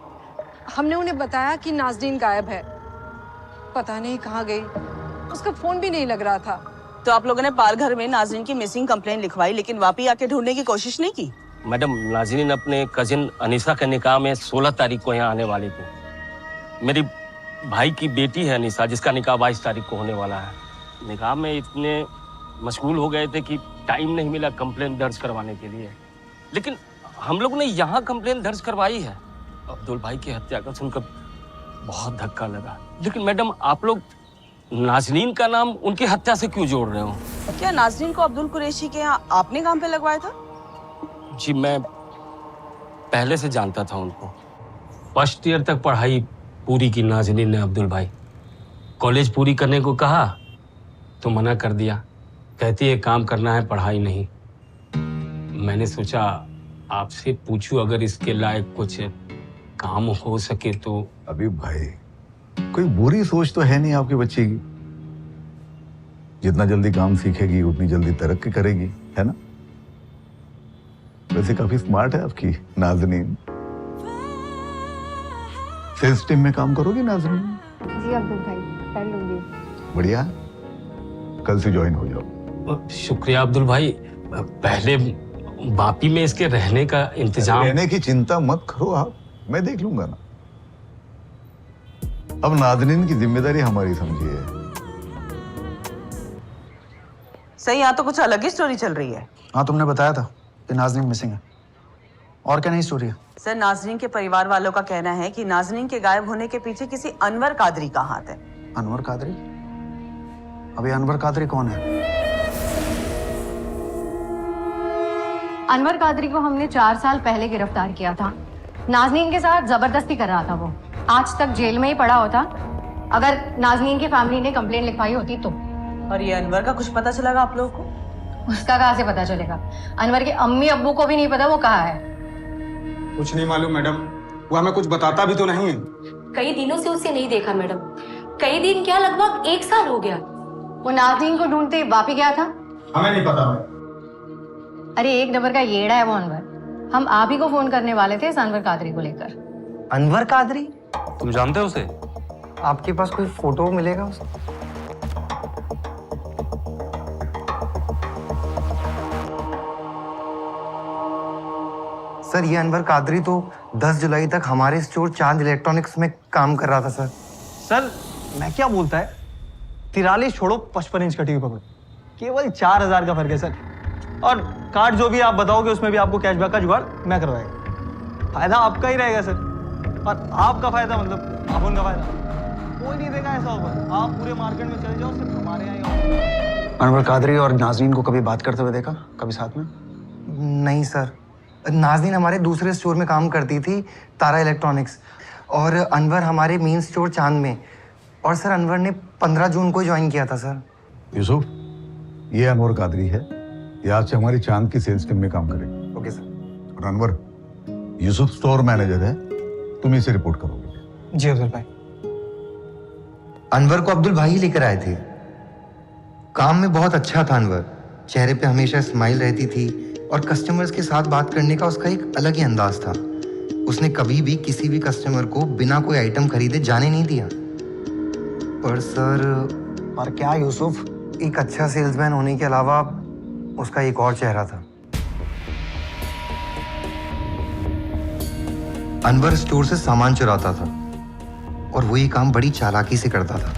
Speaker 6: हमने उन्हें बताया कि नाजरीन गायब है, पता नहीं कहाँ गई, उसका फोन भी नहीं लग रहा था।
Speaker 16: तो आप लोगों ने पालघर में नाजरीन की मिसिंग कंप्लेंट लिखवाई, लेकिन वापी आके ढूंढने की कोशिश नहीं की?
Speaker 4: मैडम, नाजरीन अपने कजिन अनीसा के निकाह में 16 तारीख को यहाँ आने वाली थी। मेरी भाई की बेटी है अनीसा, जिसका निकाह 22 तारीख को होने वाला है। निकाह में इतने मशगूल हो गए थे कि टाइम नहीं मिला कंप्लेंट दर्ज करवाने के लिए। लेकिन हम लोग ने यहाँ कंप्लेंट दर्ज करवाई है। अब्दुल भाई की हत्या का सुनकर बहुत धक्का लगा। लेकिन मैडम, आप लोग नाजरीन का नाम उनकी हत्या से क्यों जोड़ रहे हो?
Speaker 16: क्या नाजरीन को अब्दुल कुरैशी के यहाँ आपने काम पे लगवाया था?
Speaker 4: जी, मैं पहले से जानता था उनको। फर्स्ट ईयर तक पढ़ाई पूरी की नाजरीन ने अब्दुल भाई। कॉलेज पूरी करने को कहा तो मना कर दिया, कहती है काम करना है, पढ़ाई नहीं। मैंने सोचा आपसे पूछूं, अगर इसके लायक कुछ काम हो सके तो।
Speaker 23: अभी भाई, कोई बुरी सोच तो है नहीं आपके बच्चे की। जितना जल्दी काम सीखेगी उतनी जल्दी तरक्की करेगी, है ना? वैसे काफी स्मार्ट है आपकी नाज़नीन। सेल्स टीम में काम करोगी नाज़नीन?
Speaker 18: जी अब्दुल भाई, कर लूंगी।
Speaker 23: बढ़िया, कल से ज्वाइन हो जाओ।
Speaker 4: शुक्रिया अब्दुल भाई। पहले वापी में इसके रहने का इंतजाम।
Speaker 23: रहने की चिंता मत करो आप, मैं देख लूंगा ना। अब नाज़नीन की जिम्मेदारी हमारी समझिए।
Speaker 16: सही, यहाँ तो कुछ अलग ही स्टोरी चल रही है।
Speaker 13: हाँ, तुमने बताया था कि नाज़नीन मिसिंग है। और क्या नई स्टोरी है?
Speaker 16: सर, नाजरीन के परिवार वालों का कहना है कि नाजरीन के गायब होने के पीछे किसी अनवर कादरी का हाथ है।
Speaker 13: अनवर कादरी? अभी अनवर कादरी कौन है?
Speaker 24: अनवर कादरी को हमने 4 साल पहले गिरफ्तार किया था। नाजनीन के साथ जबरदस्ती कर रहा था वो। आज तक जेल में ही पड़ा होता अगर नाजनीन की फैमिली ने कंप्लेंट लिखवाई होती तो।
Speaker 16: और ये अनवर का कुछ पता चला आपलोगों को?
Speaker 24: उसका कहाँ से पता चलेगा? अनवर के अम्मी अब्बू को भी नहीं पता वो कहाँ है।
Speaker 5: कुछ नहीं मालूम मैडम, वो हमें कुछ बताता भी तो नहीं है।
Speaker 25: कई दिनों से उसे नहीं देखा मैडम। कई दिन क्या, लगभग 1 साल हो गया।
Speaker 24: वो नाज़नीन को ढूंढते वापी गया था।
Speaker 5: हमें नहीं पता।
Speaker 24: अरे 1 नंबर का येड़ा है वो अनवर। हम आप ही को फोन करने वाले थे इस अनवर कादरी को लेकर।
Speaker 14: अनवर कादरी?
Speaker 1: तुम जानते हो उसे?
Speaker 14: आपके पास कोई फोटो मिलेगा उसका? सर, ये अनवर कादरी तो 10 जुलाई तक हमारे स्टोर चांद इलेक्ट्रॉनिक्स में काम कर रहा था सर।
Speaker 2: सर, मैं क्या बोलता है, 43 छोड़ो 55 इंच का टीवी पकड़ो, केवल 4000 का फर्क है सर। और कार्ड जो भी आप बताओगे उसमें भी आपको कैशबैक का जुगाड़ मैं करवाएगा। फायदा आपका ही रहेगा सर, और आपका फायदा मतलब आप उनका फायदा। कोई नहीं देगा ऐसा ऑफर। आप पूरे मार्केट में चले जाओ, सिर्फ हमारे यहाँ।
Speaker 13: अनवर कादरी और नाज़नीन को कभी बात करते हुए देखा, कभी साथ में?
Speaker 14: नहीं सर, नाज़नीन हमारे दूसरे स्टोर में काम करती थी, तारा इलेक्ट्रॉनिक्स, और अनवर हमारे मेन स्टोर चांद में। और सर, अनवर ने 15 जून को ज्वाइन किया था सर।
Speaker 23: यूसुफ, ये अनवर कादरी है, ये आज से हमारी चांद की सेल्स टीम में काम करेगी।
Speaker 14: Okay sir.
Speaker 23: और अनवर, यूसुफ स्टोर मैनेजर है, तुम इसे रिपोर्ट करोगे।
Speaker 13: जी अब्दुल भाई।
Speaker 14: अनवर को अब्दुल भाई लेकर आए थे। काम में बहुत अच्छा था अनवर, चेहरे पे हमेशा स्माइल रहती थी और कस्टमर्स के साथ बात करने का उसका एक अलग ही अंदाज था। उसने कभी भी किसी भी कस्टमर को बिना कोई आइटम खरीदे जाने नहीं दिया। पर सर,
Speaker 13: पर क्या यूसुफ,
Speaker 14: एक अच्छा सेल्समैन होने के अलावा उसका एक और चेहरा था। अनवर स्टोर से सामान चुराता था और वो ये काम बड़ी चालाकी से करता था।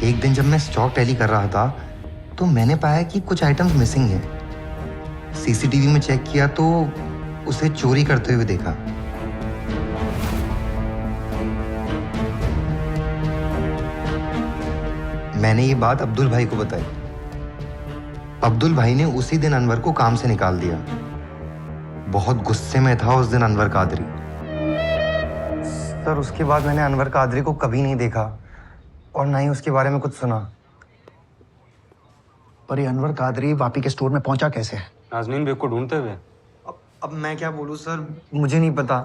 Speaker 14: एक दिन जब मैं स्टॉक टैली कर रहा था तो मैंने पाया कि कुछ आइटम्स मिसिंग हैं। सीसीटीवी में चेक किया तो उसे चोरी करते हुए देखा। मैंने ये बात अब्दुल भाई को बताई। अब्दुल भाई ने उसी दिन अनवर को काम से निकाल दिया। बहुत गुस्से में था उस दिन अनवर कादरी। सर उसके बाद मैंने अनवर कादरी को कभी नहीं देखा और ना ही उसके बारे में कुछ सुना।
Speaker 13: पर ये अनवर कादरी वापी के स्टोर में पहुंचा कैसे?
Speaker 15: नाजनीन बेग को ढूंढते हुए।
Speaker 14: अब मैं क्या बोलूं सर, मुझे नहीं पता।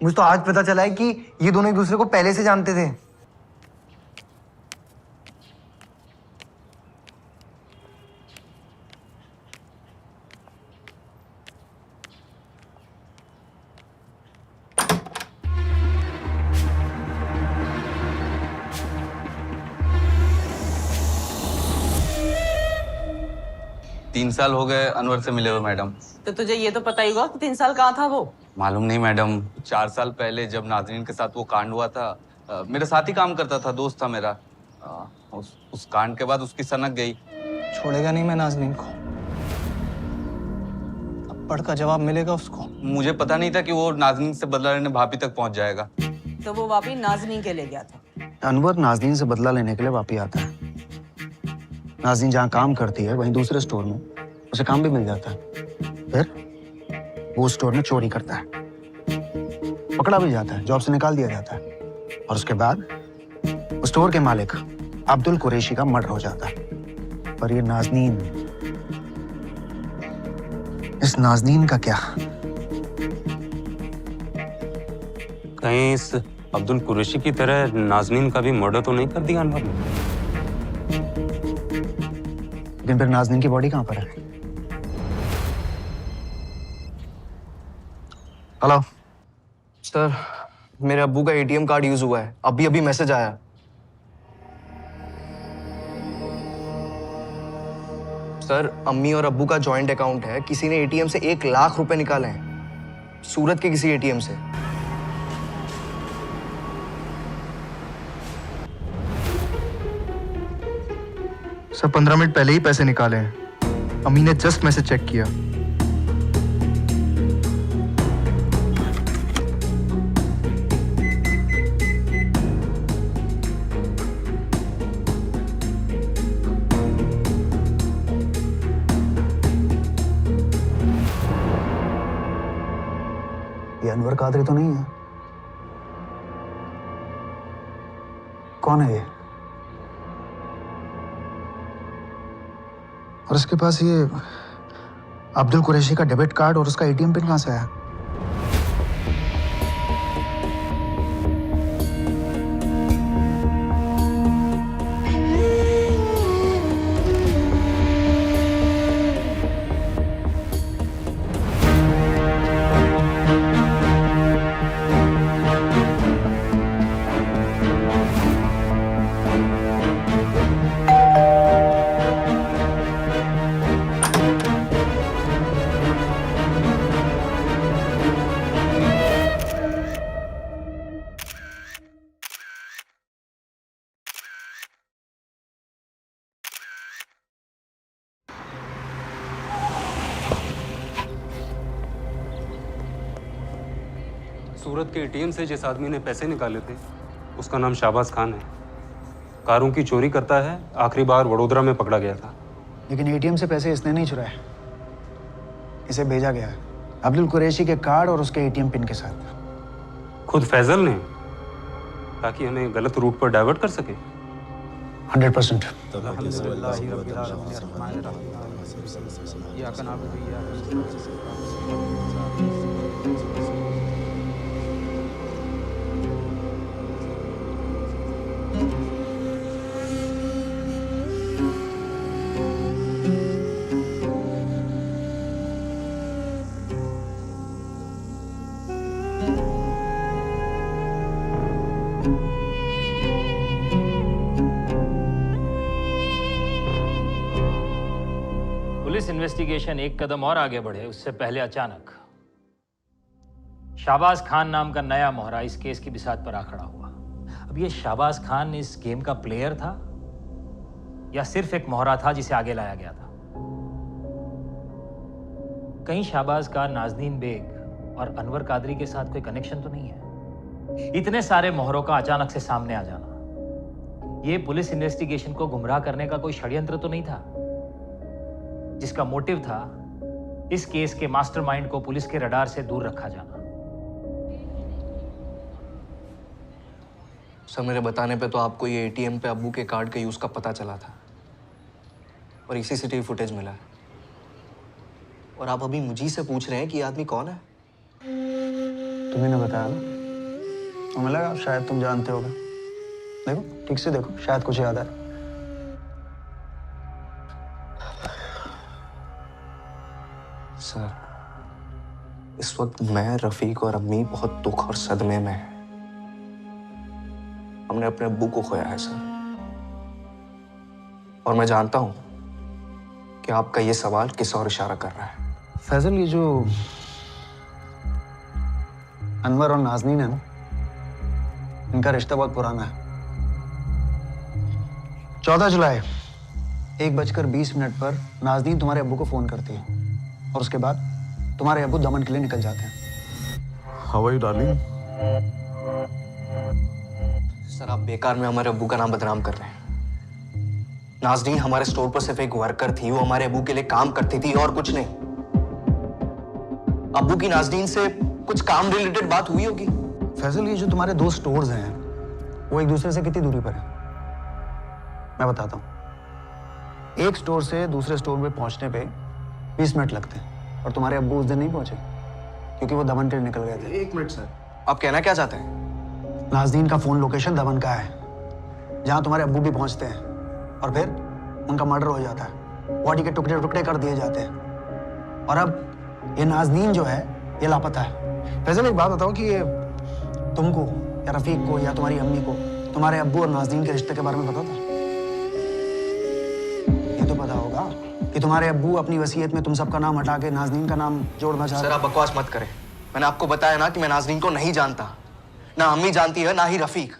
Speaker 14: मुझे तो आज पता चला है कि ये दोनों एक दूसरे को पहले से जानते थे।
Speaker 1: 3 साल हो गए अनवर से मिले हुए मैडम।
Speaker 16: तो तुझे ये तो पता ही होगा कि 3 साल कहाँ था वो?
Speaker 1: मालूम नहीं मैडम, 4 साल पहले जब नाजरीन के साथ वो कांड हुआ था, मेरे साथ ही काम करता था, दोस्त था मेरा। उस कांड के बाद उसकी सनक गई।
Speaker 2: छोड़ेगा नहीं मैं नाजनीन को, थप्पड़ का जवाब मिलेगा उसको।
Speaker 1: मुझे पता नहीं था कि वो नाजनीन से बदला लेने भाभी तक पहुंच जाएगा।
Speaker 16: तो वो वापी नाजनीन के ले गया था।
Speaker 13: अनवर नाजनीन से बदला लेने के लिए वापी आता है। नाजनीन जहाँ काम करती है वहीं दूसरे स्टोर में उसे काम भी मिल जाता है। फिर वो स्टोर में चोरी करता है, पकड़ा भी जाता है, जॉब से निकाल दिया जाता है और उसके बाद स्टोर के मालिक अब्दुल कुरैशी का मर्डर हो जाता है। पर ये नाजनीन, इस नाजनीन का क्या?
Speaker 15: कहीं इस अब्दुल कुरैशी की तरह नाजनीन का भी मर्डर तो नहीं कर दिया अनवर ने?
Speaker 13: लेकिन फिर नाजनीन की बॉडी कहाँ पर है?
Speaker 12: हेलो सर, मेरे अब्बू का एटीएम कार्ड यूज हुआ है, अभी अभी मैसेज आया। सर अम्मी और अब्बू का जॉइंट अकाउंट है, किसी ने एटीएम से 1 लाख रुपए निकाले हैं, सूरत के किसी एटीएम से।
Speaker 7: सर 15 मिनट पहले ही पैसे निकाले हैं, अम्मी ने जस्ट मैसेज चेक किया।
Speaker 13: ये अनवर कादरी तो नहीं है? कौन है ये? और उसके पास ये अब्दुल कुरैशी का डेबिट कार्ड और उसका एटीएम पिन कहाँ से आया?
Speaker 15: सूरत के एटीएम से जिस आदमी ने पैसे निकाले थे उसका नाम शाहबाज खान है। कारों की चोरी करता है, आखिरी बार वडोदरा में पकड़ा गया था।
Speaker 13: लेकिन एटीएम से पैसे इसने नहीं चुराए, इसे भेजा गया है अब्दुल कुरैशी के कार्ड और उसके एटीएम पिन के साथ।
Speaker 15: खुद फैजल ने, ताकि हमें गलत रूट पर डाइवर्ट कर सके।
Speaker 13: 100%।
Speaker 9: पुलिस इन्वेस्टिगेशन एक कदम और आगे बढ़े उससे पहले अचानक शाहबाज खान नाम का नया मोहरा इस केस की बिसात पर आ खड़ा हुआ। अब ये शाहबाज खान इस गेम का प्लेयर था या सिर्फ एक मोहरा था जिसे आगे लाया गया था? कहीं शाहबाज का नाजनीन बेग और अनवर कादरी के साथ कोई कनेक्शन तो नहीं है? इतने सारे मोहरों का अचानक से सामने आ जाना, ये पुलिस इन्वेस्टिगेशन को गुमराह करने का कोई षड्यंत्र तो नहीं था? जिसका मोटिव था इस केस के मास्टरमाइंड को पुलिस के रडार से दूर रखा जाना।
Speaker 12: सर मेरे बताने पे तो आपको ये एटीएम पे अब्बू के कार्ड के यूज का पता चला था और ये सीसीटीवी फुटेज मिला है, और आप अभी मुझी से पूछ रहे हैं कि ये आदमी कौन है?
Speaker 13: तुम्हें ना बताया ना, हमें लगा शायद तुम जानते होगे। देखो ठीक से देखो, शायद कुछ याद आए।
Speaker 12: सर इस वक्त मैं, रफीक और अम्मी बहुत दुख और सदमे में हैं। हमने अपने अब्बू को खोया है सर, और मैं जानता हूं कि आपका ये सवाल किस और इशारा कर रहा है।
Speaker 13: फैजल, ये जो अनवर और नाज़नीन है ना, इनका रिश्ता बहुत पुराना है। 14 जुलाई 1:20 पर नाज़नीन तुम्हारे अब्बू को फोन करती है और उसके बाद तुम्हारे अब्बू दमन के लिए निकल जाते हैं।
Speaker 23: How are you darling?
Speaker 12: Sir आप बेकार में हमारे अब्बू का नाम बदनाम कर रहे हैं। नाज़नीन हमारे स्टोर पर सिर्फ एक वर्कर थी, वो हमारे अब्बू के लिए काम करती थी और कुछ नहीं। अब्बू की नाज़नीन से कुछ काम रिलेटेड बात हुई होगी।
Speaker 13: फैजल, ये जो तुम्हारे 2 स्टोर्स हैं वो एक दूसरे से कितनी दूरी पर है? मैं बताता हूँ। एक स्टोर से दूसरे स्टोर पे पहुंचने पे 20 मिनट लगते हैं, और तुम्हारे अब्बू उस दिन नहीं पहुंचे क्योंकि वो दमन के लिए निकल गए थे।
Speaker 12: 1 मिनट सर, आप कहना क्या चाहते हैं?
Speaker 13: नाज़नीन का फोन लोकेशन दमन का है, जहां तुम्हारे अब्बू भी पहुंचते हैं, और फिर उनका मर्डर हो जाता है, बॉडी के टुकड़े टुकड़े कर दिए जाते हैं, और अब ये नाज़नीन जो है ये लापता है। फैजल, एक बात बताओ कि ये तुमको या रफीक को या तुम्हारी अम्मी को तुम्हारे अब्बू और नाज़नीन के रिश्ते के बारे में पता था? ये तो पता होगा कि तुम्हारे अब्बू अपनी वसीयत में तुम सबका नाम हटा के नाज़नीन का नाम जोड़ना चाहते।
Speaker 12: सर आप बकवास मत करें। मैंने आपको बताया ना कि मैं नाज़नीन को नहीं जानता, ना अम्मी जानती है ना ही रफीक।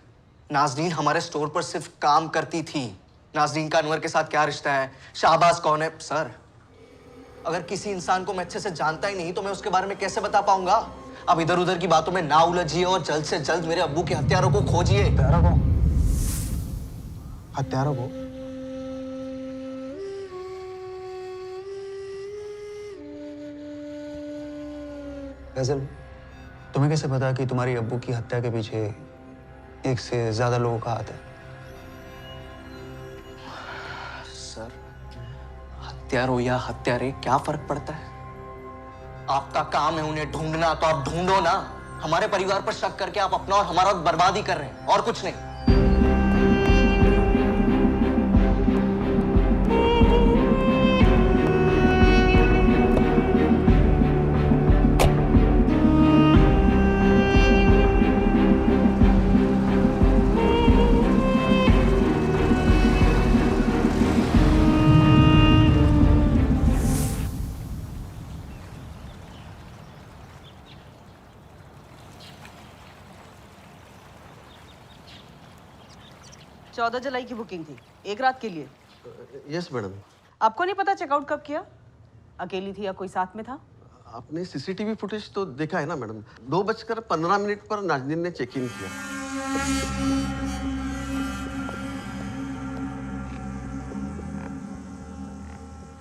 Speaker 12: नाज़नीन हमारे स्टोर पर सिर्फ काम करती थी। नाज़नीन का अनवर के साथ क्या रिश्ता है, शाहबाज कौन है? सर अगर किसी इंसान को मैं अच्छे से जानता ही नहीं तो मैं उसके बारे में कैसे बता पाऊंगा? अब इधर उधर की बातों में ना उलझिए और जल्द से जल्द मेरे अब्बू के हत्यारों को खोजिए।
Speaker 13: हत्यारों को? फैजल, तुम्हें कैसे पता कि तुम्हारी अब्बू की हत्या के पीछे एक से ज्यादा लोगों का हाथ है?
Speaker 12: सर हत्यारों या हत्यारे क्या फर्क पड़ता है? आपका काम है उन्हें ढूंढना, तो आप ढूंढो ना। हमारे परिवार पर शक करके आप अपना और हमारा वक्त बर्बादी कर रहे हैं, और कुछ नहीं।
Speaker 16: चौदह जुलाई की बुकिंग थी, एक रात के लिए।
Speaker 3: Yes madam.
Speaker 16: आपको नहीं पता चेकआउट कब किया? अकेली थी या कोई साथ में था?
Speaker 3: आपने सीसीटीवी फुटेज तो देखा है ना मैडम। 2:15 पर नाज़नीन ने चेक इन किया।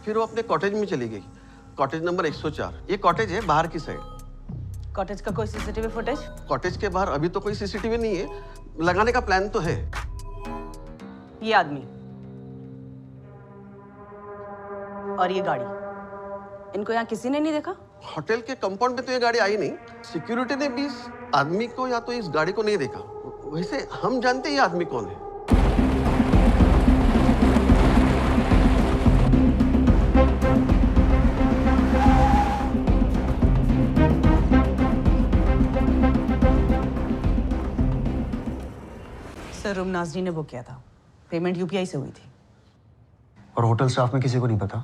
Speaker 3: फिर वो अपने कॉटेज में चली गई, कॉटेज नंबर 104। ये कॉटेज है बाहर की साइड।
Speaker 16: कॉटेज का कोई सीसीटीवी फुटेज?
Speaker 3: कॉटेज के बाहर अभी तो कोई सीसीटीवी नहीं है, लगाने का प्लान तो है।
Speaker 16: ये आदमी और ये गाड़ी, इनको यहाँ किसी ने नहीं देखा?
Speaker 3: होटल के कंपाउंड में तो ये गाड़ी आई नहीं। सिक्योरिटी ने भी इस आदमी को या तो इस गाड़ी को नहीं देखा। वैसे हम जानते हैं ये आदमी कौन है।
Speaker 16: सर रूम नाज़नीन ने बुक किया था, पेमेंट यूपीआई से हुई थी।
Speaker 13: और होटल स्टाफ में किसी को नहीं पता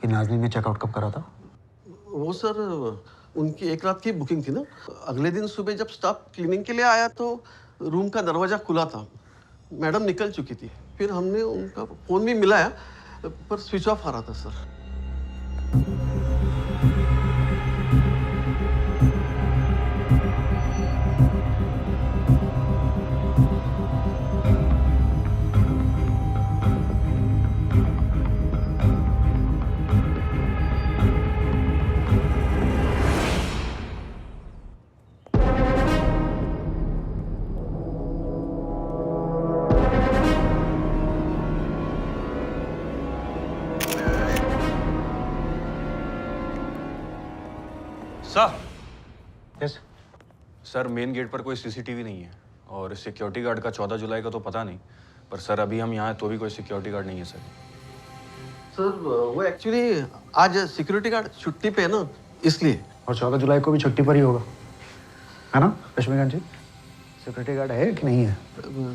Speaker 13: कि नाज़नीन ने चेकआउट कब करा था?
Speaker 3: वो सर उनकी एक रात की बुकिंग थी ना। अगले दिन सुबह जब स्टाफ क्लीनिंग के लिए आया तो रूम का दरवाजा खुला था, मैडम निकल चुकी थी। फिर हमने उनका फोन भी मिलाया पर स्विच ऑफ आ रहा था sir.
Speaker 15: Sir.
Speaker 8: Yes sir, main gate पर कोई सीसीटीवी नहीं है और सिक्योरिटी गार्ड का 14 जुलाई का तो पता नहीं, पर सर अभी हम यहाँ हैं तो भी कोई सिक्योरिटी गार्ड नहीं है सर।
Speaker 3: सर वो एक्चुअली आज सिक्योरिटी गार्ड छुट्टी पे है ना, इसलिए।
Speaker 13: और 14 जुलाई को भी छुट्टी पर ही होगा, है ना लक्ष्मीकांत जी? सिक्योरिटी गार्ड है कि नहीं है?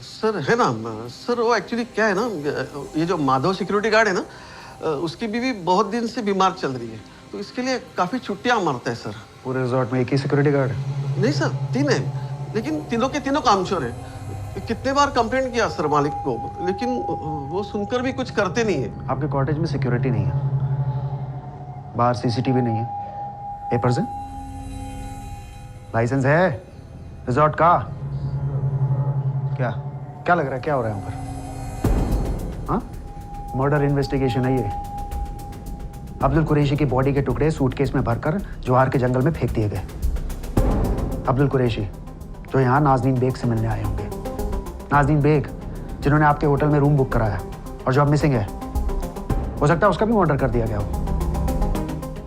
Speaker 3: सर है ना सर, वो एक्चुअली क्या है ना, ये जो माधव सिक्योरिटी गार्ड है ना, उसकी बीवी बहुत दिन से बीमार चल रही है, तो इसके लिए काफी छुट्टियां मारता है सर।
Speaker 13: पूरे रिजॉर्ट में एक ही सिक्योरिटी गार्ड है?
Speaker 3: नहीं सर, 3 है, लेकिन तीनों के तीनों कामचोर है। कितने बार कंप्लेंट किया सर मालिक को, लेकिन वो सुनकर भी कुछ करते नहीं है।
Speaker 13: आपके कॉटेज में सिक्योरिटी नहीं है, बाहर सीसीटीवी नहीं है, पेपर्स हैं, लाइसेंस है रिजॉर्ट का? क्या क्या लग रहा है, क्या हो रहा है यहाँ पर? हाँ, मर्डर इन्वेस्टिगेशन है ये। अब्दुल कुरैशी की बॉडी के टुकड़े सूटकेस में भरकर जोहार के जंगल में फेंक दिए गए। अब्दुल कुरैशी जो यहाँ नाज़नीन बेग से मिलने आए होंगे, नाज़नीन बेग जिन्होंने आपके होटल में रूम बुक कराया और जो अब मिसिंग है, हो सकता है उसका भी मर्डर कर दिया गया हो।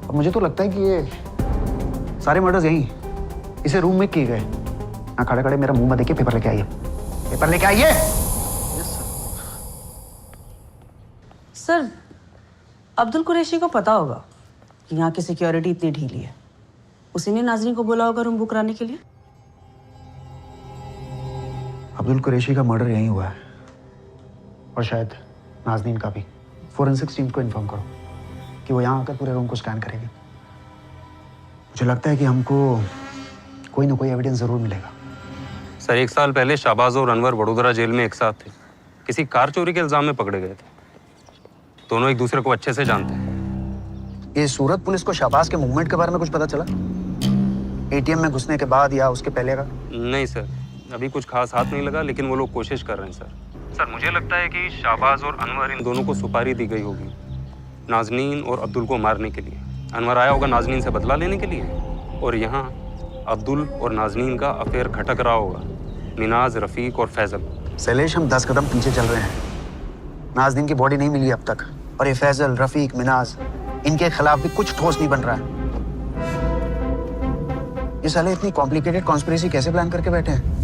Speaker 13: और मुझे तो लगता है कि ये सारे मर्डर्स यहीं इसे रूम में किए गए। ना खड़े खड़े मेरा मुंह में देखिए, पेपर लेके आइए, पेपर लेके आइए।
Speaker 16: सर, अब्दुल कुरैशी को पता होगा कि यहाँ की सिक्योरिटी इतनी ढीली है, उसी ने नाज़रीन को बोला होगा रूम बुक कराने के लिए।
Speaker 13: अब्दुल कुरैशी का मर्डर यहीं हुआ है और शायद नाज़नीन का भी। फोरेंसिक्स टीम को इन्फॉर्म करो कि वो यहाँ आकर पूरे रूम को स्कैन करेगी। मुझे लगता है कि हमको कोई ना कोई एविडेंस जरूर मिलेगा।
Speaker 15: सर 1 साल पहले शाहबाज और अनवर वडोदरा जेल में एक साथ थे, किसी कार चोरी के इल्जाम में पकड़े गए थे। दोनों एक दूसरे को अच्छे से जानते हैं।
Speaker 13: ये सूरत पुलिस को शहबाज के मूवमेंट के बारे में कुछ पता चला? एटीएम में घुसने के बाद या उसके पहले का?
Speaker 15: नहीं सर, अभी कुछ खास हाथ नहीं लगा, लेकिन वो लोग कोशिश कर रहे हैं सर। मुझे लगता है कि शाहबाज और अनवर, इन दोनों को सुपारी दी गई होगी नाज़नीन और अब्दुल को मारने के लिए। अनवर आया होगा नाज़नीन से बदला लेने के लिए, और यहाँ अब्दुल और नाज़नीन का अफेयर खटक रहा होगा मिनाज, रफ़ीक और फैजल।
Speaker 13: शैलेश, हम 10 कदम पीछे चल रहे हैं। नाज़नीन की बॉडी नहीं मिली अब तक, और ये फैजल, रफ़ीक, मिनाज, इनके खिलाफ भी कुछ ठोस नहीं बन रहा है। ये साले इतनी कॉम्प्लिकेटेड कॉन्स्पिरेसी कैसे प्लान करके बैठे हैं?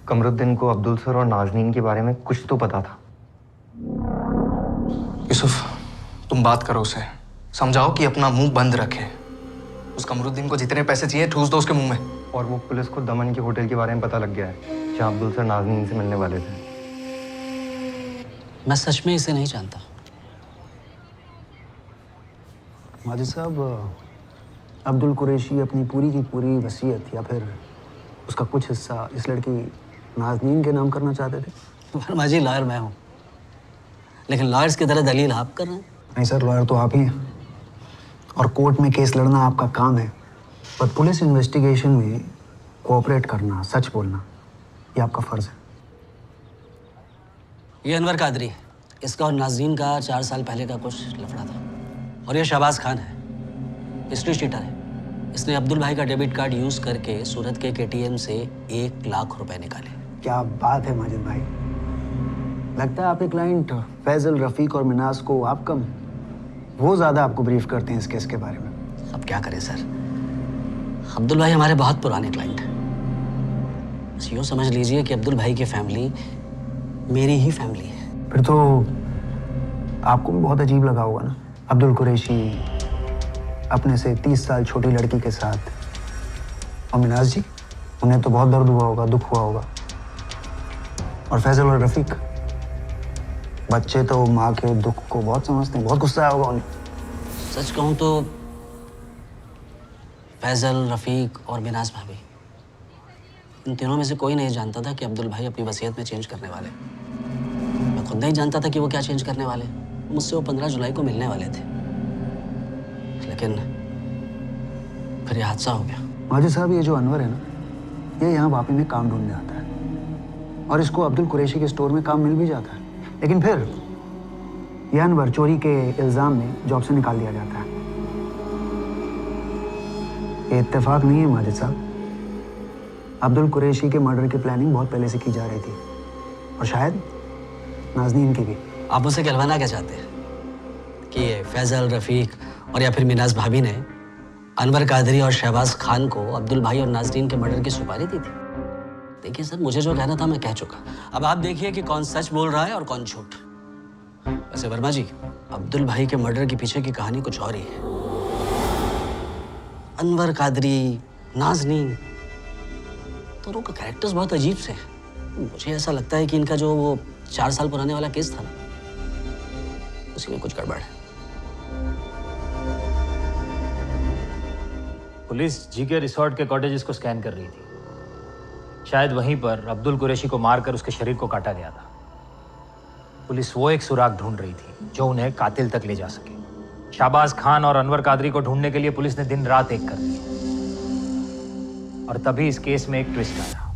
Speaker 14: कमरुद्दीन को अब्दुल सर और नाज़नीन के बारे में कुछ तो पता था।
Speaker 12: यूसुफ, तुम बात करो उसे, समझाओ कि अपना मुंह बंद रखे। उस कमरुद्दीन को जितने पैसे चाहिए ठूस दो उसके मुंह में।
Speaker 14: और वो पुलिस को दमन के होटल के बारे में पता लग गया है जहाँ अब्दुल सर नाज़नीन से मिलने वाले थे।
Speaker 10: मैं सच में इसे नहीं जानता।
Speaker 13: माजिद साहब, अब्दुल कुरैशी अपनी पूरी की पूरी वसीयत या फिर उसका कुछ हिस्सा इस लड़की नाज़नीन के नाम करना चाहते थे?
Speaker 10: वर्मा जी, लॉयर मैं हूँ, लेकिन लॉयर्स की तरह दलील आप कर रहे हैं।
Speaker 13: नहीं सर, लॉयर तो आप ही हैं और कोर्ट में केस लड़ना आपका काम है, पर पुलिस इन्वेस्टिगेशन में कोऑपरेट करना, सच बोलना, ये आपका फर्ज है।
Speaker 10: ये अनवर कादरी है, इसका और नाज़रीन का 4 साल पहले का कुछ लफड़ा था। और ये शहबाज खान है, हिस्ट्री शीटर है। इसने अब्दुल भाई का डेबिट कार्ड यूज़ करके सूरत के एटीएम से 1 लाख रुपए निकाले।
Speaker 13: क्या बात है माजिद भाई, लगता है आपके क्लाइंट फैजल, रफ़ीक और मिनाज को आप कम, वो ज़्यादा आपको ब्रीफ करते हैं इस केस के बारे में।
Speaker 10: अब क्या करें सर, अब्दुल भाई हमारे बहुत पुराने क्लाइंट हैं। बस यूँ समझ लीजिए कि अब्दुल भाई की फैमिली मेरी ही फैमिली है।
Speaker 13: फिर तो आपको भी बहुत अजीब लगा होगा ना, अब्दुल कुरैशी अपने से 30 साल छोटी लड़की के साथ, और मिनाज जी, उन्हें तो बहुत दर्द हुआ होगा, दुख हुआ होगा। और फैजल और रफ़ीक, बच्चे तो माँ के दुख को बहुत समझते हैं, बहुत गुस्सा आया होगा उन्हें।
Speaker 10: सच कहूँ तो फैजल, रफ़ीक और मिनाज भाभी, इन तीनों में से कोई नहीं जानता था कि अब्दुल भाई अपनी वसीयत में चेंज करने वाले। मैं खुद नहीं जानता था कि वो क्या चेंज करने वाले। मुझसे वो 15 जुलाई को मिलने वाले थे, लेकिन फिर ये हादसा हो गया।
Speaker 13: माजिद साहब, ये जो अनवर है ना, ये यहाँ वापी में काम ढूंढने आता है और इसको अब्दुल कुरैशी के स्टोर में काम मिल भी जाता है, लेकिन फिर यह अनवर चोरी के इल्ज़ाम में जॉब से निकाल दिया जाता है। ये इत्तेफाक नहीं है माजिद साहब, अब्दुल कुरैशी के मर्डर की प्लानिंग बहुत पहले से की जा रही थी, और शायद नाज़नीन की भी।
Speaker 10: आप मुझसे कहलवाना क्या चाहते हैं कि ये फैजल, रफ़ीक और या फिर मिनाज भाभी ने अनवर कादरी और शहबाज खान को अब्दुल भाई और नाजरीन के मर्डर की सुपारी दी थी। देखिए सर, मुझे जो कहना था मैं कह चुका। अब आप देखिए कि कौन सच बोल रहा है और कौन झूठ। वैसे वर्मा जी, अब्दुल भाई के मर्डर के पीछे की कहानी कुछ और ही है। अनवर कादरी, नाजनीन, दोनों का कैरेक्टर्स बहुत अजीब से हैं। मुझे ऐसा लगता है कि इनका जो वो 4 साल पुराने वाला केस था ना, उसी में कुछ गड़बड़ है।
Speaker 9: पुलिस जी के रिसोर्ट के कॉटेजेस को स्कैन कर रही थी। शायद वहीं पर अब्दुल कुरैशी को मारकर उसके शरीर को काटा गया था। पुलिस वो एक सुराग ढूंढ रही थी जो उन्हें कातिल तक ले जा सके। शाहबाज खान और अनवर कादरी को ढूंढने के लिए पुलिस ने दिन रात एक कर दी। और तभी इस केस में एक ट्विस्ट आया,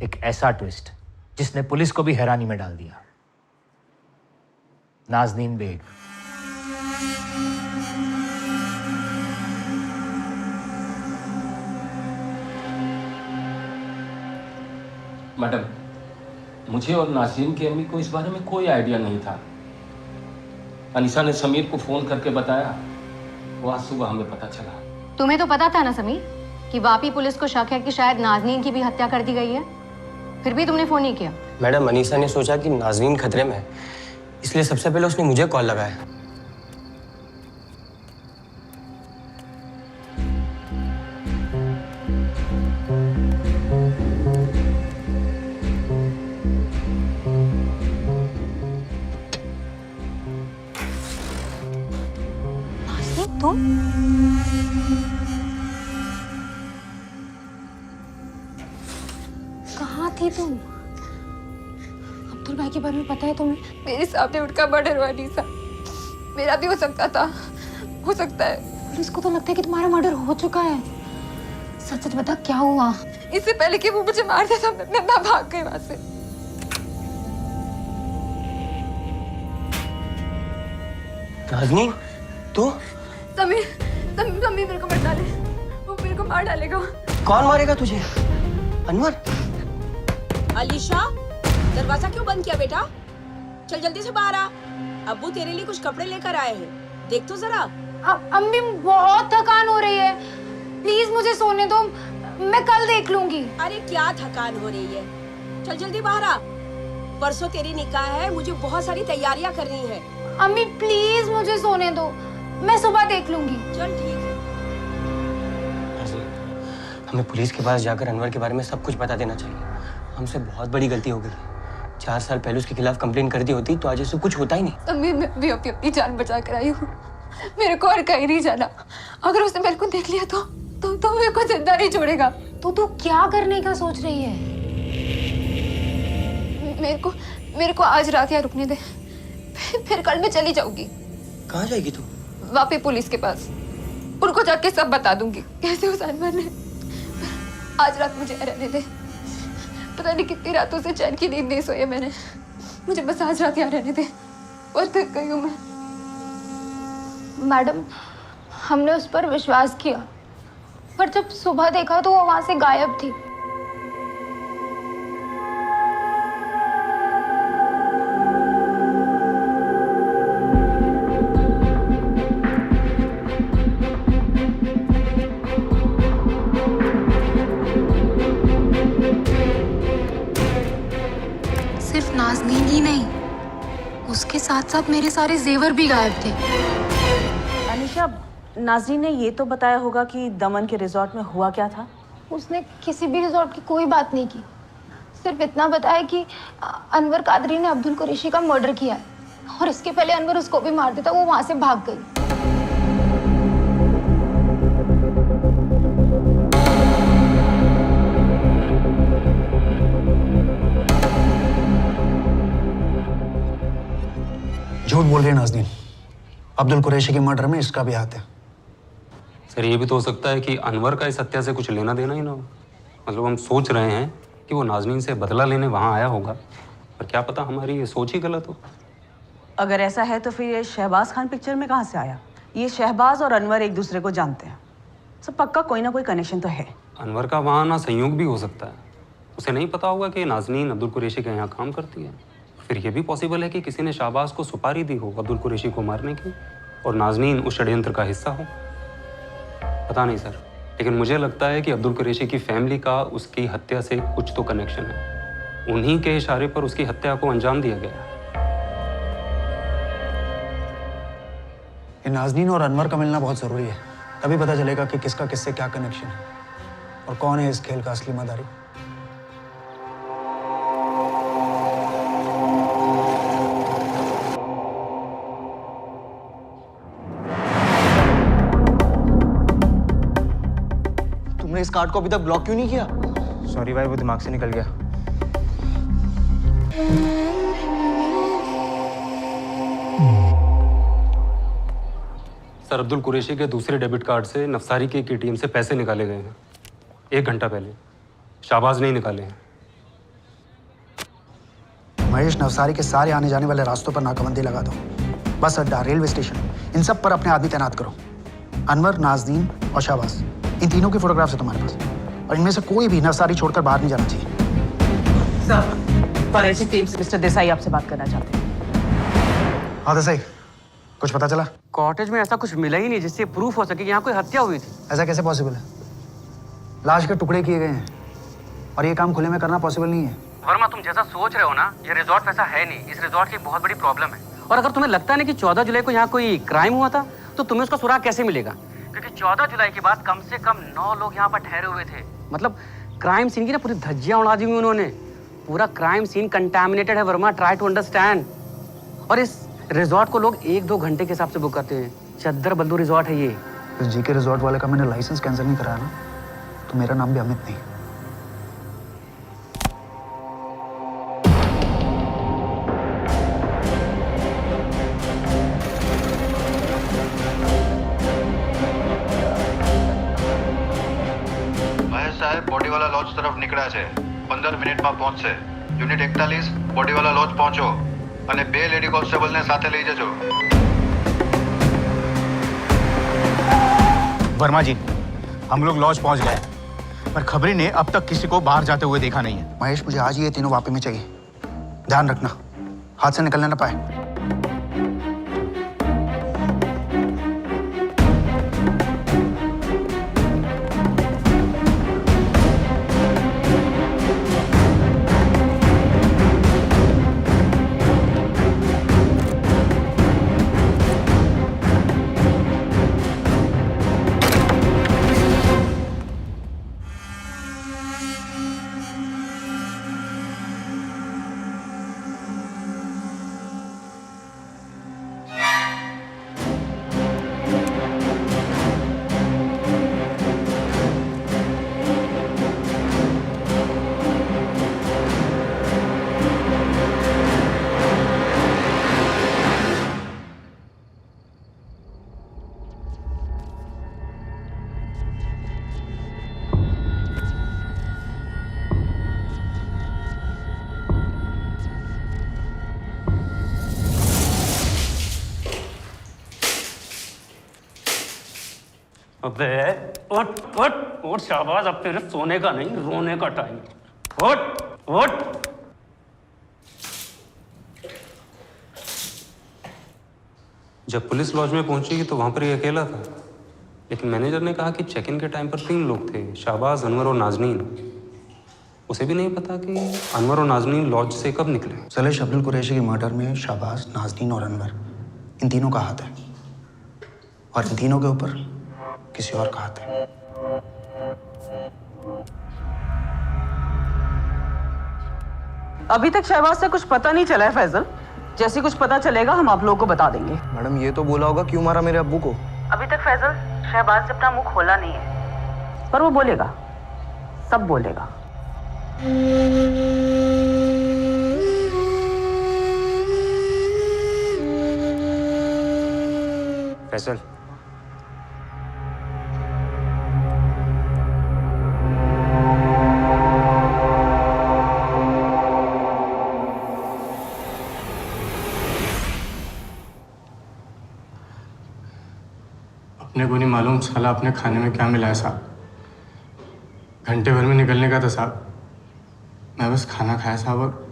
Speaker 9: एक ऐसा ट्विस्ट जिसने पुलिस को भी हैरानी में डाल दिया। नाजनीन बेग।
Speaker 4: मैडम, मुझे और नाज़रीन की अम्मी को इस बारे में कोई आइडिया नहीं था। अनीसा ने समीर को फोन करके बताया, वो आज सुबह हमें पता चला।
Speaker 24: तुम्हें तो पता था ना समीर कि वापी पुलिस को शक है कि शायद नाजनीन की भी हत्या कर दी गई है, फिर भी तुमने फोन नहीं किया।
Speaker 12: मैडम, अनीसा ने सोचा कि नाजनीन खतरे में है, इसलिए सबसे पहले उसने मुझे कॉल लगाया।
Speaker 24: तुम कहाँ थी तुम? अब्दुल भाई के बारे में पता है तुम्हें?
Speaker 18: मेरे सामने उनका मर्डर हुआ अनीसा। मेरा भी हो सकता था, हो सकता है।
Speaker 24: पुलिस को तो लगता है कि तुम्हारा मर्डर हो चुका है। सच सच बता, क्या हुआ?
Speaker 18: इससे पहले कि वो मुझे मार दे तो मैं भाग गई वहां से।
Speaker 12: नाज़नीन, तू?
Speaker 18: समीर मेरे को मत डाले, वो मेरे को मार डालेगा।
Speaker 12: कौन मारेगा तुझे? अनवर?
Speaker 17: अलीशा, दरवाजा क्यों बंद किया बेटा? चल जल्दी से बाहर आ। अब्बू तेरे लिए कुछ कपड़े लेकर आए हैं, देख तो जरा।
Speaker 24: अम्मी, बहुत थकान हो रही है, प्लीज मुझे सोने दो, मैं कल देख लूंगी।
Speaker 17: अरे क्या थकान हो रही है, चल जल्दी बाहर आ। परसों तेरी निकाह है, मुझे बहुत सारी तैयारियां करनी है।
Speaker 24: अम्मी प्लीज मुझे सोने दो, मैं सुबह देख लूंगी।
Speaker 17: चल ठीक है।
Speaker 12: हमें पुलिस के पास जाकर अनवर के बारे में सब कुछ बता देना चाहिए। हमसे बहुत बड़ी गलती हो गई। 4 साल पहले उसके खिलाफ कंप्लेन कर दी होती तो आज ऐसे कुछ होता ही नहीं।
Speaker 18: समीर, मैं भी अपनी जान बचा कर आई हूँ, मेरे को और कहीं नहीं जाना। अगर उसने मेरे को देख लिया तो मेरे को जिंदा नहीं छोड़ेगा।
Speaker 24: तो तू क्या करने का सोच रही है?
Speaker 18: मेरे को आज रात यहाँ रुकने दे, फिर कल मैं चली जाऊंगी।
Speaker 12: कहाँ जाएगी तू?
Speaker 18: वापी पुलिस के पास, उनको जाके सब बता दूंगी कैसे उस अनवर ने। आज रात मुझे रहने दे, पता नहीं कितनी रातों से चैन की नींद नहीं सोई है मैंने। मुझे बस आज रात यहाँ रहने दे, और थक गई हूँ मैं।
Speaker 24: मैडम, हमने उस पर विश्वास किया, पर जब सुबह देखा तो वो वहां से गायब थी। सिर्फ नाज़नीन ही नहीं, उसके साथ साथ मेरे सारे जेवर भी गायब थे।
Speaker 16: अनीशा, नाज़रीन ने ये तो बताया होगा कि दमन के रिजॉर्ट में हुआ क्या था?
Speaker 24: उसने किसी भी रिजॉर्ट की कोई बात नहीं की, सिर्फ इतना बताया कि अनवर कादरी ने अब्दुल कुरैशी का मर्डर किया है, और इसके पहले अनवर उसको भी मार देता, वो वहां से भाग गई।
Speaker 13: झूठ बोल रही है नाज़नीन, अब्दुल कुरैशी के मर्डर में इसका भी हाथ है।
Speaker 15: सर, ये भी तो हो सकता है कि अनवर का इस हत्या से कुछ लेना देना ही ना हो। मतलब हम सोच रहे हैं कि वो नाज़नीन से बदला लेने वहाँ आया होगा, पर क्या पता हमारी ये सोच ही गलत हो।
Speaker 16: अगर ऐसा है तो फिर ये शहबाज खान पिक्चर में कहाँ से आया? ये शहबाज और अनवर एक दूसरे को जानते हैं, सब पक्का कोई ना कोई कनेक्शन तो है।
Speaker 15: अनवर का वहाँ ना संयोग भी हो सकता है, उसे नहीं पता होगा कि नाज़नीन अब्दुल कुरैशी के यहाँ काम करती है। फिर ये भी पॉसिबल है कि किसी ने शाहबाज को सुपारी दी हो अब्दुल कुरैशी को मारने की, और नाज़नीन उस षड्यंत्र का हिस्सा हो। पता नहीं सर, लेकिन मुझे लगता है कि अब्दुल कुरैशी की फैमिली का उसकी हत्या से कुछ तो कनेक्शन है। उन्हीं के इशारे पर उसकी हत्या को अंजाम दिया गया।
Speaker 12: ये नाज़नीन और अनवर का मिलना बहुत ज़रूरी है, तभी पता चलेगा कि किसका किससे क्या कनेक्शन है और कौन है इस खेल का असली मदारी। तुमने इस कार्ड को अभी तक ब्लॉक क्यों नहीं किया?
Speaker 7: सॉरी भाई, वो दिमाग से निकल गया।
Speaker 15: सर, अब्दुल कुरैशी के दूसरे डेबिट कार्ड से नफसारी के एटीएम से पैसे निकाले गए हैं 1 घंटा पहले। शाहबाज नहीं निकाले हैं।
Speaker 12: महेश, नवसारी के सारे आने जाने वाले रास्तों पर नाकाबंदी लगा दो। बस अड्डा, रेलवे स्टेशन, इन सब पर अपने आदमी तैनात करो। अनवर, नाज़नीन और शाहबाज, इन तीनों की फोटोग्राफ्स है तुम्हारे पास, और इनमें से कोई भी नवसारी छोड़कर बाहर नहीं जाना चाहिए।
Speaker 16: सर, फॉरेंसिक टीम से मिस्टर देसाई आपसे बात करना चाहते हैं।
Speaker 12: हाँ देसाई, कुछ पता चला?
Speaker 11: कॉटेज में ऐसा कुछ मिला ही नहीं जिससे प्रूफ हो सके कि यहाँ कोई हत्या हुई थी।
Speaker 12: ऐसा कैसे पॉसिबल है? लाश के टुकड़े किए गए हैं और ये काम खुले में करना पॉसिबल नहीं है।
Speaker 11: वर्मा, तुम जैसा सोच रहे हो ना, ये रिजॉर्ट वैसा है नहीं। इस रिजॉर्ट की बहुत बड़ी प्रॉब्लम है। और अगर तुम्हें लगता है ना कि 14 जुलाई को यहाँ कोई क्राइम हुआ था, तो तुम्हें उसका सुराग कैसे मिलेगा? क्योंकि 14 जुलाई के बाद कम से कम 9 लोग यहाँ पर ठहरे हुए थे। मतलब क्राइम सीन की ना पूरी धज्जियां उड़ा दी हुई उन्होंने। पूरा क्राइम सीन कंटामिनेटेड है वर्मा, ट्राई टू अंडरस्टैंड। और इस रिजॉर्ट को लोग 1-2 घंटे के हिसाब से बुक करते हैं। चद्दर बल्लू रिजॉर्ट है ये।
Speaker 12: इस जीके रिजॉर्ट वाले का मैंने लाइसेंस कैंसिल नहीं कराया ना, तो मेरा नाम भी अमित नहीं।
Speaker 19: મહેશ સાહેબ બોડીવાલા લોજ તરફ નીકળ્યા છે। 15 મિનિટમાં પહોંચશે। યુનિટ 41 બોડીવાલા લોજ પહોંચો અને 2 લેડી કોન્સ્ટેબલને સાથે લઈ જજો।
Speaker 5: वर्मा जी, हम लोग लॉज पहुंच गए, पर खबरी ने अब तक किसी को बाहर जाते हुए देखा नहीं है।
Speaker 12: महेश, मुझे आज ही ये तीनों वापस में चाहिए। ध्यान रखना हाथ से निकलने ना पाए।
Speaker 15: अबे उठ उठ उठ शाहबाज, अब तेरे सोने का नहीं रोने का टाइम। उठ उठ। जब पुलिस लॉज में पहुंची तो वहां पर ये अकेला था, लेकिन मैनेजर ने कहा कि चेक इन के टाइम पर 3 लोग थे, शाहबाज, अनवर और नाज़नीन। उसे भी नहीं पता कि अनवर और नाज़नीन लॉज से कब निकले।
Speaker 12: सलेश, अब्दुल कुरैशी के मर्डर में शाहबाज, नाज़नीन और अनवर, इन तीनों का हाथ है, और इन तीनों के ऊपर किसी और का हाथ है।
Speaker 16: अभी तक शहबाज से कुछ पता नहीं चला है फैजल। जैसे कुछ पता चलेगा हम आप लोगों को बता देंगे।
Speaker 12: मैडम, ये तो बोला होगा क्यों मारा मेरे अब्बू को।
Speaker 16: अभी तक फैजल शहबाज से अपना मुंह खोला नहीं है, पर वो बोलेगा, सब बोलेगा।
Speaker 15: फैसल,
Speaker 20: अपने को नहीं मालूम साला अपने खाने में क्या मिला है साहब। घंटे भर में निकलने का था साहब, मैं बस खाना खाया साहब। और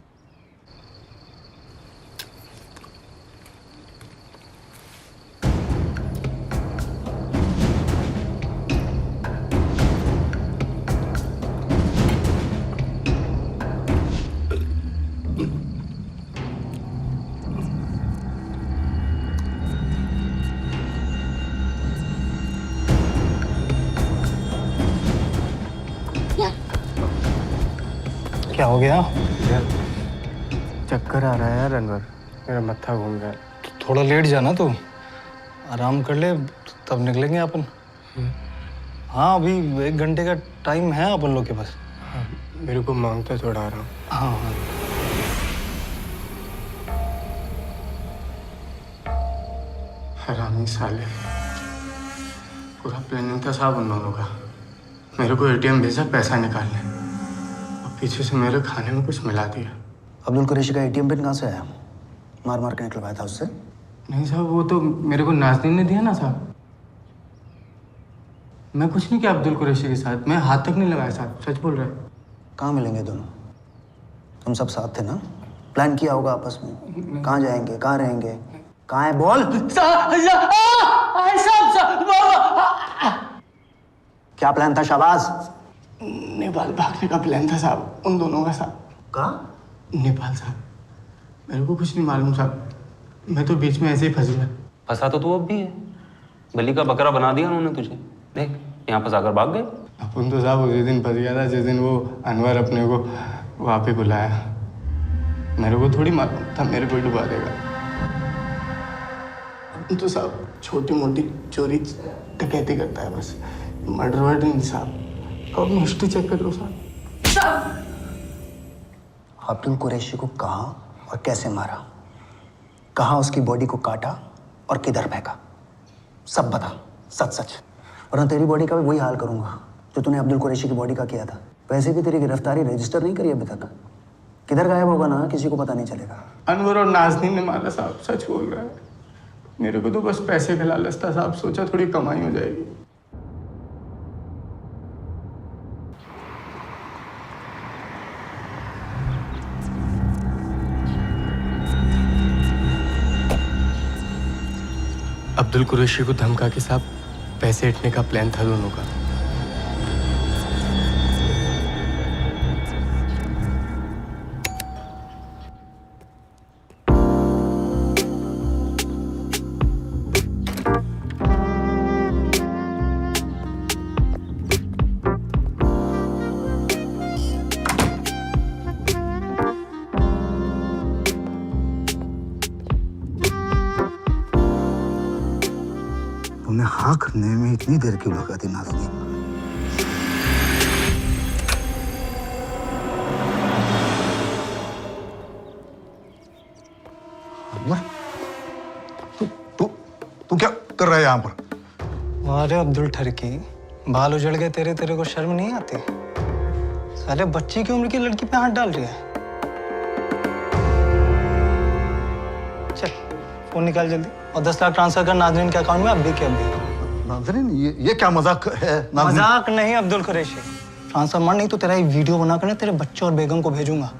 Speaker 20: क्या हो गया? यार चक्कर आ रहा है यार अनवर, मेरा मत्था घूम गया। थोड़ा लेट जाना तू, आराम कर ले तब निकलेंगे अपन। हाँ अभी 1 घंटे का टाइम है अपन लोग के पास। हाँ, मेरे को मांगता थोड़ा आराम। हाँ हाँ हरामी साले, पूरा प्लानिंग था साहब उन दोनों का। मेरे को एटीएम भेजा पैसा निकालने, अब पीछे से मेरे खाने में कुछ मिला दिया।
Speaker 13: अब्दुल कुरैशी का एटीएम पिन कहाँ से आया? मार मार के निकलवाया था उससे?
Speaker 20: नहीं साहब, वो तो मेरे को नाज़नीन ने दिया ना साहब। मैं कुछ नहीं किया अब्दुल कुरैशी के साथ, मैं हाथ तक नहीं लगाया साहब, सच बोल रहा है।
Speaker 13: कहाँ मिलेंगे दोनों? तुम सब साथ थे ना? प्लान किया होगा आपस में, कहाँ जाएंगे, कहाँ रहेंगे, कहाँ है बोल? क्या प्लान था शाबाज?
Speaker 20: नेपाल भागने का प्लान था साहब, उन दोनों का साहब।
Speaker 13: कहाँ?
Speaker 20: नेपाल साहब, मेरे को कुछ नहीं मालूम साहब, मैं तो बीच में ऐसे ही फंस गया।
Speaker 15: फंसा तो तू अब भी है, बलि का बकरा बना दिया उन्होंने तुझे। देख यहाँ फंसा कर भाग गए।
Speaker 20: अपन तो साहब उसी दिन फंस गया था जिस दिन वो अनवर अपने को वहाँ पे बुलाया। मेरे को थोड़ी मालूम था मेरे को डुबा देगा। अपन तो साहब छोटी मोटी चोरी डकैती करता है बस, मर्डर वर्डर नहीं साहब। अब हिस्ट्री चेक कर लो साहब।
Speaker 13: अब्दुल कुरैशी को कहाँ और कैसे मारा, कहाँ उसकी बॉडी को काटा और किधर फेंका, सब बता, सच सच, वरना तेरी बॉडी का भी वही हाल करूंगा जो तूने अब्दुल कुरैशी की बॉडी का किया था। वैसे भी तेरी गिरफ्तारी रजिस्टर नहीं करी अभी तक, किधर गायब होगा ना किसी को पता नहीं चलेगा।
Speaker 20: अनवर और नाज़नीन ने मारा साहब, सच बोल रहा है। मेरे को तो बस पैसे का लालच था साहब, सोचा थोड़ी कमाई हो जाएगी। अब्दुल कुरैशी को धमका के साहब पैसे हटने का प्लान था दोनों का।
Speaker 13: तुमने हाँ करने में इतनी देर क्यों लगा दी नाज़नीन?
Speaker 23: तू क्या कर रहा है यहाँ पर?
Speaker 20: अरे अब्दुल ठरकी, बाल उजड़ गए तेरे, तेरे को शर्म नहीं आती? साले बच्ची की उम्र की लड़की पे हाथ डाल रही है। चल फोन निकाल जल्दी और 10 लाख ट्रांसफर कर नाज़नीन के अकाउंट में अभी के अभी।
Speaker 23: नाज़रीन ये क्या मजाक है?
Speaker 20: मजाक नहीं अब्दुल कुरैशी, ट्रांसफर मार, नहीं तो तेरा एक वीडियो बना कर तेरे बच्चे और बेगम को भेजूंगा,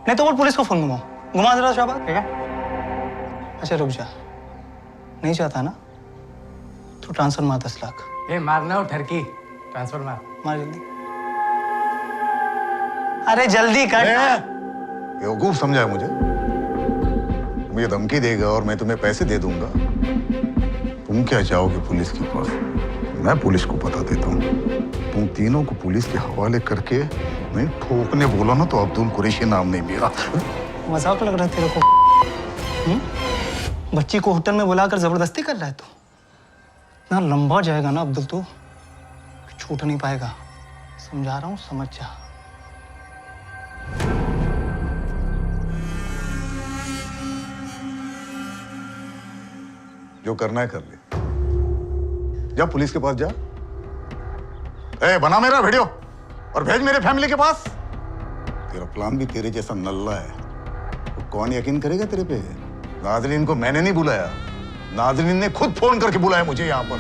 Speaker 20: नहीं तो वो पुलिस को फोन घुमा जरा शाबाश, ठीक है? अच्छा रुक जा, नहीं चाहता ना तो ट्रांसफर मार 10 लाख।
Speaker 2: ए मारना हो ठरकी, ट्रांसफर मार
Speaker 20: जल्दी। अरे जल्दी कर।
Speaker 23: बेवकूफ समझा है मुझे धमकी देगा और मैं तुम्हें पैसे दे दूंगा। तुम क्या चाहोगे पुलिस के पास? मैं पुलिस को बता देता हूँ। तुम तीनों को पुलिस के हवाले करके मैं ठोकने बोला ना तो अब्दुल कुरैशी नाम नहीं मेरा।
Speaker 20: मजाक लग रहा है तेरे को? बच्ची को होटल में बुलाकर जबरदस्ती कर रहा है तू? इतना लंबा जाएगा ना अब्दुल, तू छूट नहीं पाएगा, समझा रहा हूँ, समझ जा।
Speaker 23: जो करना है कर ले, जा पुलिस के पास जा। बना मेरा वीडियो और भेज मेरे फैमिली के पास। तेरा प्लान भी तेरे जैसा नल्ला है, तो कौन यकीन करेगा तेरे पे? नाज़रीन को मैंने नहीं बुलाया, नाज़रीन ने खुद फोन करके बुलाया मुझे यहाँ पर।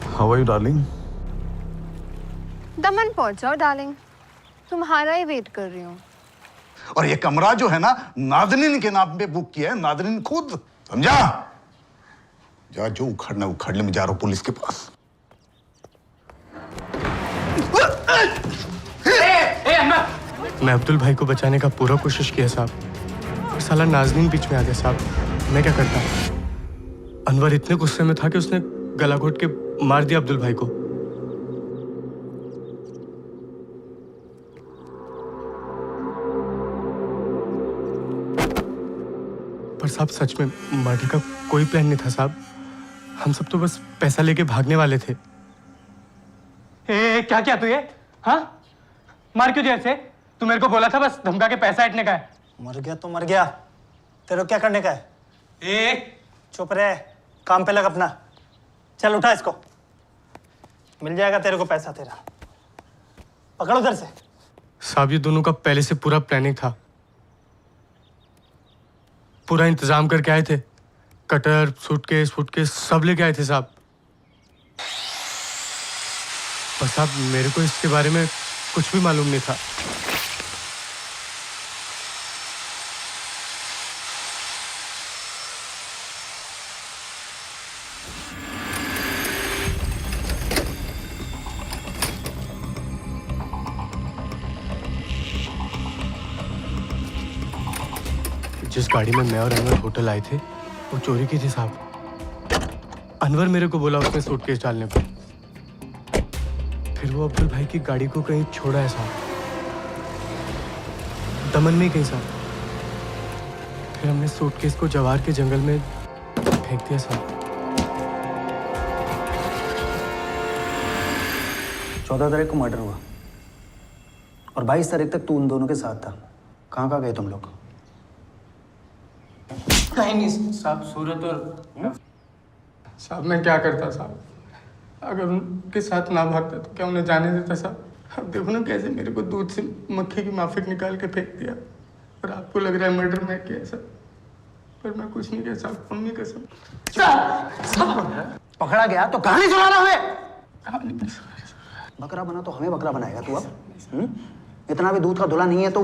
Speaker 23: How are you darling?
Speaker 18: Daman पहुंच जाओ डार्लिंग, तुम्हारा ही वेट कर रही हूँ।
Speaker 23: और ये कमरा जो है ना नाज़रीन के नाम पे बुक किया है, नाज़रीन खुद, समझा? जा, जो उखड़ना उखड़ ले, मैं जा रहा हूं पुलिस के पास।
Speaker 20: मैं अब्दुल भाई को बचाने का पूरा कोशिश किया साहब, और साला नाज़नीन बीच में आ गया साहब। मैं क्या करता? अनवर इतने गुस्से में था कि उसने गला घोट के मार दिया अब्दुल भाई को।
Speaker 2: साहब सच में मर्डर का कोई प्लान नहीं था साहब। हम सब तो बस पैसा लेके भागने वाले थे।
Speaker 1: ए, क्या किया तू ये? हाँ, मार क्यों दिया इसे? तू मेरे को बोला था बस धमका के पैसा ऐंठने का है।
Speaker 20: मर गया तो मर गया, तेरे को क्या करने का है? चुप रहे, काम पे लग अपना। चल उठा इसको, मिल जाएगा तेरे को पैसा तेरा। पकड़ उधर से।
Speaker 2: साहब ये दोनों का पहले से पूरा प्लानिंग था, पूरा इंतजाम करके आए थे। कटर, सूटकेस सब लेके आए थे साहब। और साहब मेरे को इसके बारे में कुछ भी मालूम नहीं था। जिस गाड़ी में मैं और अनवर होटल आए थे वो चोरी की थी साहब। अनवर मेरे को बोला उसने सूटकेस डालने को, फिर वो अब्दुल भाई की गाड़ी को कहीं छोड़ा है साहब, दमन में कहीं साहब। फिर हमने सूटकेस को जवार के जंगल में फेंक दिया साहब।
Speaker 13: 14 तारीख को मर्डर हुआ और 22 तारीख तक तू उन दोनों के साथ था। कहाँ गए तुम लोग?
Speaker 2: कहीं नहीं साहब, सूरत और साहब मैं क्या करता साहब? अगर उनके साथ ना भागता तो क्या उन्हें जाने देता साहब? अब देखो ना कैसे मेरे को दूध से मक्खी की माफिक निकाल के फेंक दिया। और आपको लग रहा है मर्डर मैं किया सर, पर मैं कुछ नहीं किया साहब, मम्मी कसम।
Speaker 13: पकड़ा गया तो कहानी सुनाना हमें। बकरा बना तो हमें बकरा बनाएगा तू अब? इतना भी दूध का धुला नहीं है तू।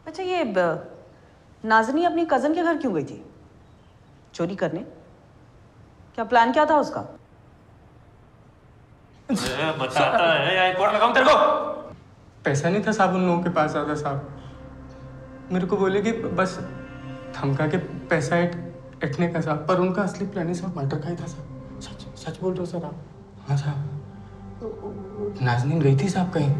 Speaker 16: अच्छा ये नाज़नी अपनी कजन के घर क्यों गई थी? चोरी करने? क्या प्लान क्या था उसका?
Speaker 1: बताता है या एक और लगाऊं तेरे को?
Speaker 2: पैसा नहीं था साहब उन लोगों के पास ज़्यादा साहब। मेरे को बोले कि बस धमका के पैसा ऐंठने का साहब, पर उनका असली प्लान ही साहब मर्डर का ही था साहब। सच सच बोल रहे हो सर आप? हाँ साहब, नाज़नीन गई थी साहब कहीं।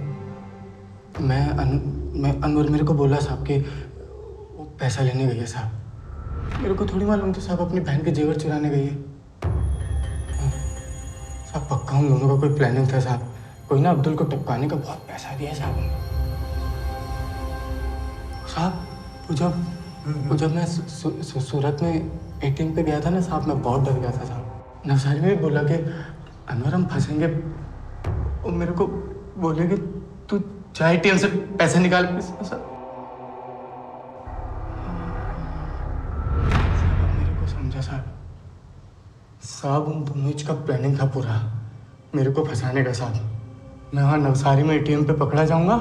Speaker 2: मैं अनवर मेरे को बोला साहब कि वो पैसा लेने गई है साहब। मेरे को थोड़ी मालूम था साहब अपनी बहन के जेवर चुराने गई है साहब। पक्का उन दोनों का कोई प्लानिंग था साहब। कोई ना अब्दुल को टपकाने का बहुत पैसा दिया साहब साहब। वो जब मैं सूरत में एटीएम पे गया था ना साहब, मैं बहुत डर गया था साहब। नवसारी में भी बोला कि अनवर हम फंसेंगे। वो मेरे को बोले कि तू चाहे एटीएम से पैसे निकाल साहब। मेरे को समझा साहब। साहब उन दोनों का प्लानिंग था पूरा मेरे को फंसाने का साहब। मैं वहाँ नवसारी में एटीएम पे पकड़ा जाऊंगा,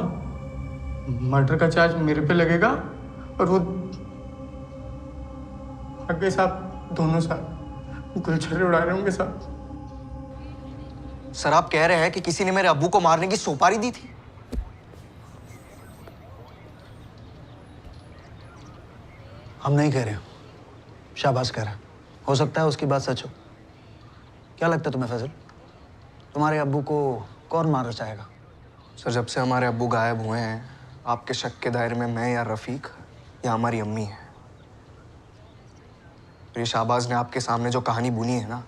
Speaker 2: मर्डर का चार्ज मेरे पे लगेगा और वो आगे साहब दोनों साहब गुलछर्रे उड़ा रहे होंगे साहब।
Speaker 12: सर आप कह रहे हैं कि किसी ने मेरे अब्बू को मारने की सुपारी दी थी?
Speaker 13: हम नहीं कह रहे, शाबाश कह रहा। हो सकता है उसकी बात सच हो। क्या लगता है तुम्हें फैजल, तुम्हारे अब्बू को कौन मारना चाहेगा?
Speaker 12: सर जब से हमारे अब्बू गायब हुए हैं, आपके शक के दायरे में मैं या रफीक या हमारी अम्मी है। तो ये शाहबाज ने आपके सामने जो कहानी बुनी है ना,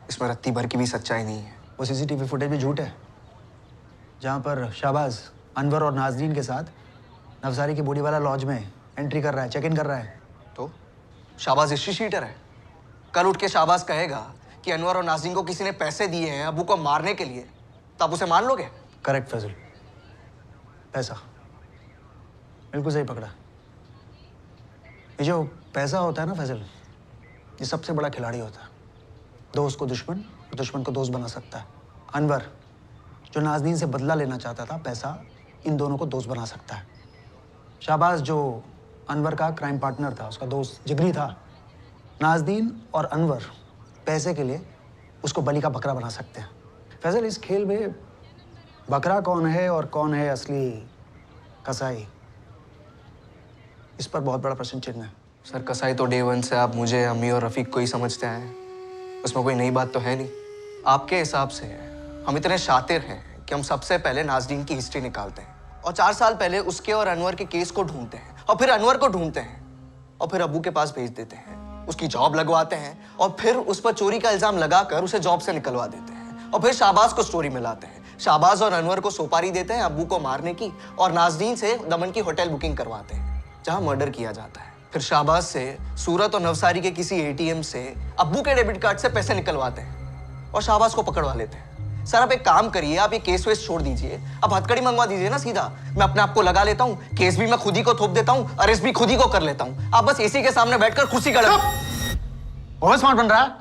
Speaker 12: इसमें रत्ती भर की भी सच्चाई नहीं है।
Speaker 13: वो सीसीटीवी फुटेज भी झूठ है, जहाँ पर शाहबाज अनवर और नाजरीन के साथ नवसारी की बॉडीवाला लॉज में एंट्री कर रहा है, चेक इन कर रहा है।
Speaker 12: तो शाहबाज हिस्ट्री शीटर है। कल उठ के शाहबाज कहेगा कि अनवर और नाज़रीन को किसी ने पैसे दिए हैं अब्बू को मारने के लिए, तो आप उसे मान लोगे?
Speaker 13: करेक्ट फैजल, पैसा बिल्कुल सही पकड़ा। ये जो पैसा होता है ना फैजल, ये सबसे बड़ा खिलाड़ी होता है। दोस्त को दुश्मन, दुश्मन को दोस्त बना सकता है। अनवर जो नाज़नीन से बदला लेना चाहता था, पैसा इन दोनों को दोस्त बना सकता है। शाहबाज जो अनवर का क्राइम पार्टनर था, उसका दोस्त जिगरी था। नाज़नीन और अनवर पैसे के लिए उसको बलि का बकरा बना सकते हैं। फैजल इस खेल में बकरा कौन है और कौन है असली कसाई, इस पर बहुत बड़ा प्रश्न चिन्ह है।
Speaker 12: सर कसाई तो डे वन से आप मुझे, अम्मी और रफीक को ही समझते आए हैं, उसमें कोई नई बात तो है नहीं। आपके हिसाब से हम इतने शातिर हैं कि हम सबसे पहले नाज़रीन की हिस्ट्री निकालते हैं और 4 साल पहले उसके और अनवर के केस को ढूंढते हैं और फिर अनवर को ढूंढते हैं। और फिर अब्बू के पास भेज देते हैं, उसकी जॉब लगवाते हैं और फिर उस पर चोरी का इल्जाम लगाकर उसे जॉब से निकलवा देते हैं और फिर शाहबाज को स्टोरी में लाते हैं। शाहबाज और अनवर को सुपारी देते हैं अब्बू को मारने की और नाज़रीन से दमन की होटल बुकिंग करवाते हैं जहां मर्डर किया जाता है। फिर शाहबाज से सूरत और नवसारी के किसी एटीएम से अब्बू के डेबिट कार्ड से पैसे निकलवाते हैं और शाहबाज को पकड़वा लेते हैं। सर आप एक काम करिए, आप ये केस वेस छोड़ दीजिए, आप हथकड़ी मंगवा दीजिए ना सीधा। मैं अपने आप को लगा लेता हूँ, केस भी मैं खुद ही को थोप देता हूँ, अरेस्ट भी खुद ही को कर लेता हूँ। आप बस एसी के सामने बैठकर खुशी कर
Speaker 13: बहुत स्मार्ट बन रहा।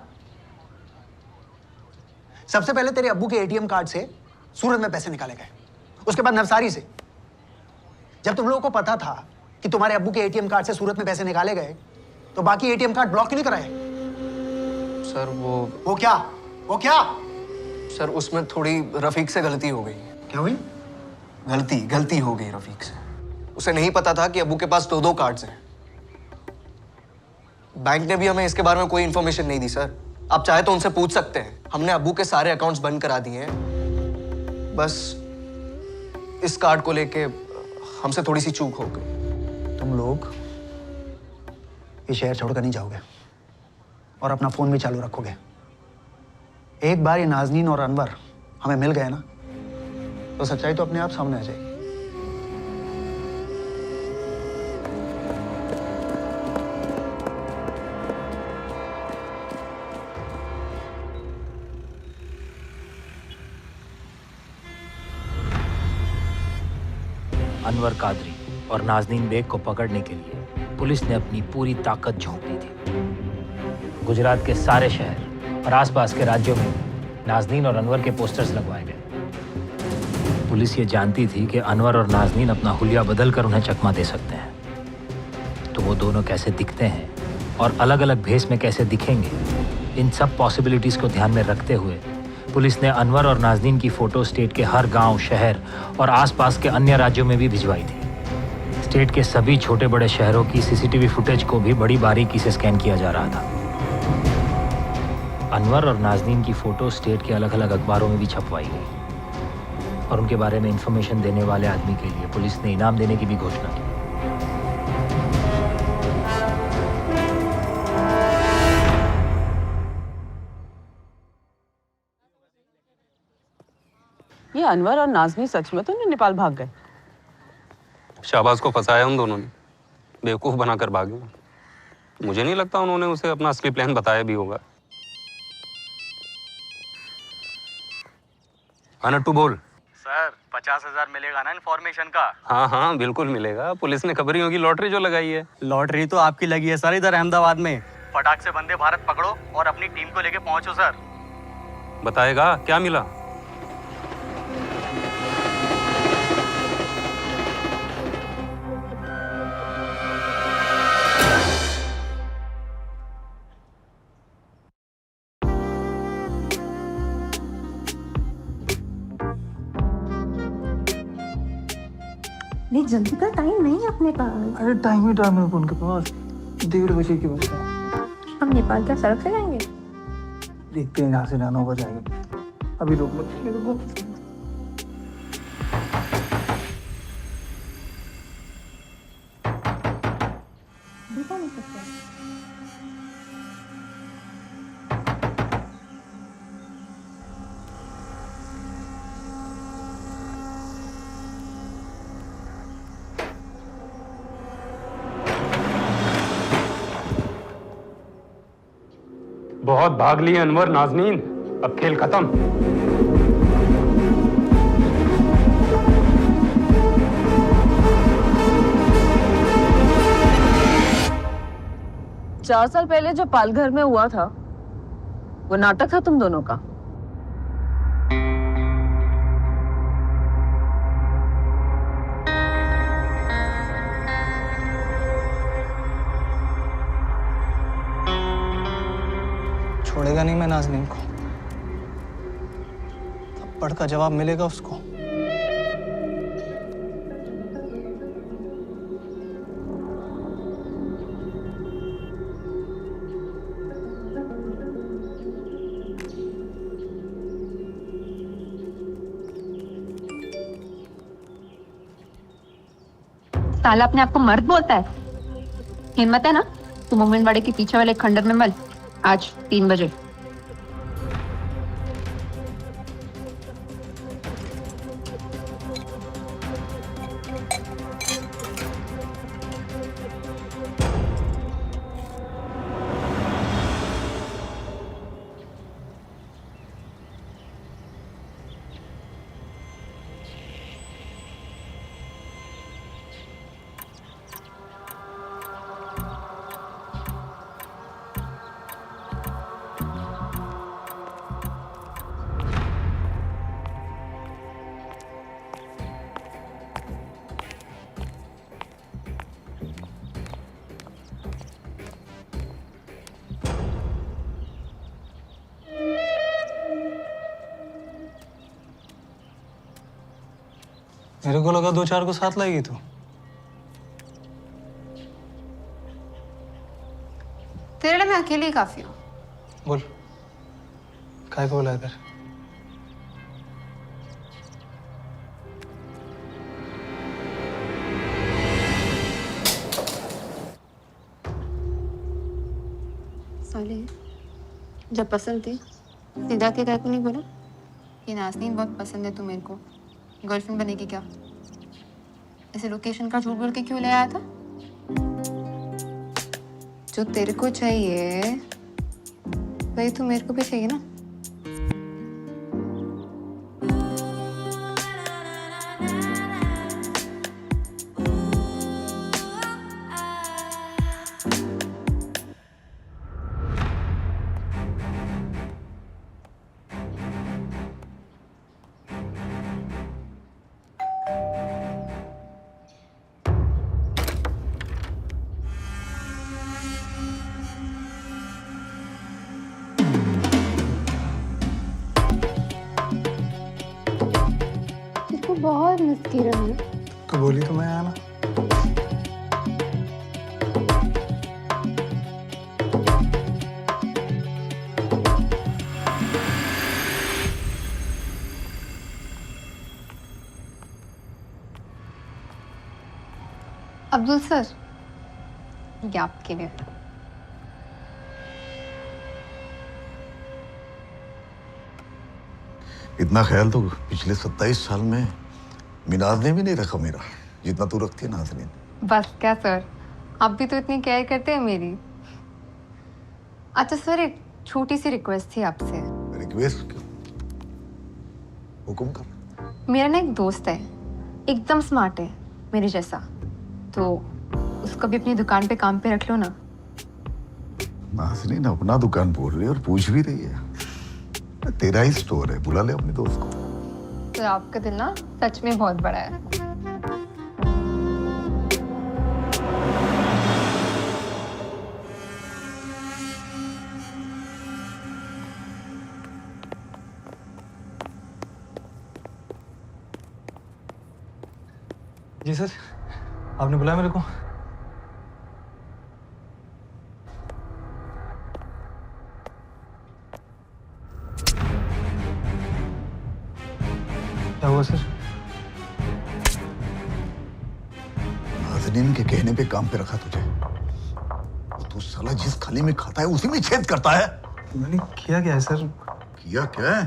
Speaker 13: सबसे पहले तेरे अब्बू के एटीएम कार्ड से सूरत में पैसे निकाले गए, उसके बाद नवसारी से। जब तुम लोगों को पता था कि तुम्हारे अब्बू के एटीएम कार्ड से सूरत में पैसे निकाले गए तो बाकी एटीएम कार्ड ब्लॉक क्यों नहीं कराए?
Speaker 12: सर वो
Speaker 13: क्या?
Speaker 12: सर उसमें थोड़ी रफीक से गलती हो गई।
Speaker 13: क्या हुई?
Speaker 12: गलती हो गई रफीक से। उसे नहीं पता था कि अब्बू के पास 2 कार्ड्स हैं। बैंक ने भी हमें इसके बारे में कोई इंफॉर्मेशन नहीं दी सर। आप चाहे तो उनसे पूछ सकते हैं। हमने अब्बू के सारे अकाउंट्स बंद करा दिए हैं, बस इस कार्ड को लेके हमसे थोड़ी सी चूक हो गई।
Speaker 13: तुम लोग ये शहर छोड़कर नहीं जाओगे और अपना फोन भी चालू रखोगे। एक बार ये नाज़नीन और अनवर हमें मिल गए ना तो सच्चाई तो अपने आप सामने आ जाएगी।
Speaker 9: अनवर कादरी और नाज़नीन बेग को पकड़ने के लिए पुलिस ने अपनी पूरी ताकत झोंक दी थी। गुजरात के सारे शहर और आसपास के राज्यों में नाज़नीन और अनवर के पोस्टर्स लगवाए गए। पुलिस ये जानती थी कि अनवर और नाज़नीन अपना हुलिया बदल कर उन्हें चकमा दे सकते हैं। तो वो दोनों कैसे दिखते हैं और अलग अलग भेस में कैसे दिखेंगे, इन सब पॉसिबिलिटीज़ को ध्यान में रखते हुए पुलिस ने अनवर और नाज़नीन की फ़ोटो स्टेट के हर गांव, शहर और आसपास के अन्य राज्यों में भी भिजवाई थी। स्टेट के सभी छोटे बड़े शहरों की सीसीटीवी फुटेज को भी बड़ी बारीकी से स्कैन किया जा रहा था। अनवर और नाज़नीन की फ़ोटो स्टेट के अलग अलग अखबारों में भी छपवाई गई और उनके बारे में इंफॉर्मेशन देने वाले आदमी के लिए पुलिस ने इनाम देने की भी घोषणा की।
Speaker 16: ये अनवर और नाज़नीन सच में तो नहीं नेपाल भाग गए?
Speaker 15: शाहबाज को फंसाया उन दोनों ने, बेवकूफ बनाकर भागे। मुझे नहीं लगता उन्होंने उसे अपना असली प्लान बताया भी होगा। नट्टू बोल।
Speaker 1: सर 50,000 मिलेगा ना इन्फॉर्मेशन का?
Speaker 15: हाँ हाँ बिल्कुल मिलेगा। पुलिस ने खबर ही होगी लॉटरी जो लगाई है।
Speaker 1: लॉटरी तो आपकी लगी है सर इधर अहमदाबाद में। फटाक से वंदे भारत पकड़ो और अपनी टीम को लेके पहुंचो सर।
Speaker 15: बताएगा क्या मिला?
Speaker 24: नहीं जल्दी का टाइम नहीं है अपने पास।
Speaker 20: अरे टाइम ही टाइम है उनके पास, 1:30 बजे की बस है।
Speaker 24: हम नेपाल क्या सड़क से जाएंगे?
Speaker 20: देखते हैं यहाँ से 9 बजे आएंगे। अभी रुक रुको।
Speaker 24: देखो नहीं सकते।
Speaker 15: बहुत भाग लिए अनवर नाज़नीन, अब खेल खत्म।
Speaker 16: चार साल पहले जो पालघर में हुआ था वो नाटक था तुम दोनों का।
Speaker 20: छोड़ेगा नहीं मैं नाज़नीन को, थप्पड़ का जवाब मिलेगा उसको।
Speaker 18: साला अपने आप को मर्द बोलता है। हिम्मत है ना तो मोमिन वाड़े के पीछे वाले खंडर में मल आज 3 बजे।
Speaker 20: मेरे को लगा 2-4 को साथ लाएगी तू।
Speaker 18: तेरे लिए मैं अकेली ही काफी हूँ।
Speaker 20: बोल काय को बुलाया इधर?
Speaker 18: साले जब पसंद थी सीधा के को नहीं बोला कि नाज़नीन बहुत पसंद है तू मेरे को, गर्लफ्रेंड बनेगी क्या? ऐसे लोकेशन का झूठ बोल के क्यों ले आया था? जो तेरे को चाहिए वही तो मेरे को भी चाहिए ना। बहुत मिस की रही हूँ।
Speaker 20: तो बोली तो मैं आया ना।
Speaker 18: अब्दुल सर ये आपके लिए।
Speaker 23: इतना ख्याल तो पिछले 27 साल में मिनाज ने भी नहीं रखा मेरा, जितना तू रखती है नाज़नीन।
Speaker 18: बस क्या सर, आप भी तो इतनी केयर करते हैं मेरी। अच्छा सर, एक छोटी सी रिक्वेस्ट थी आपसे।
Speaker 23: रिक्वेस्ट क्यों? हुक्म कर।
Speaker 18: मेरा ना एक दोस्त है, एकदम स्मार्ट है मेरे जैसा, तो उसको भी अपनी दुकान पे काम पे रख लो ना।
Speaker 23: नाज़नीन अपना दुकान बोल रही है और पूछ भी रही है। तेरा ही स्टोर है, बुला ले अपने दोस्त को।
Speaker 18: तो आपका दिल ना सच में बहुत बड़ा है।
Speaker 20: जी सर, आपने बुलाया मेरे को? क्या हुआ सर?
Speaker 23: नाज़नीन के कहने पे काम पे रखा तुझे, और तू साला जिस थाली में खाता है उसी में छेद करता है।
Speaker 20: मैंने किया क्या है सर?
Speaker 23: किया क्या है?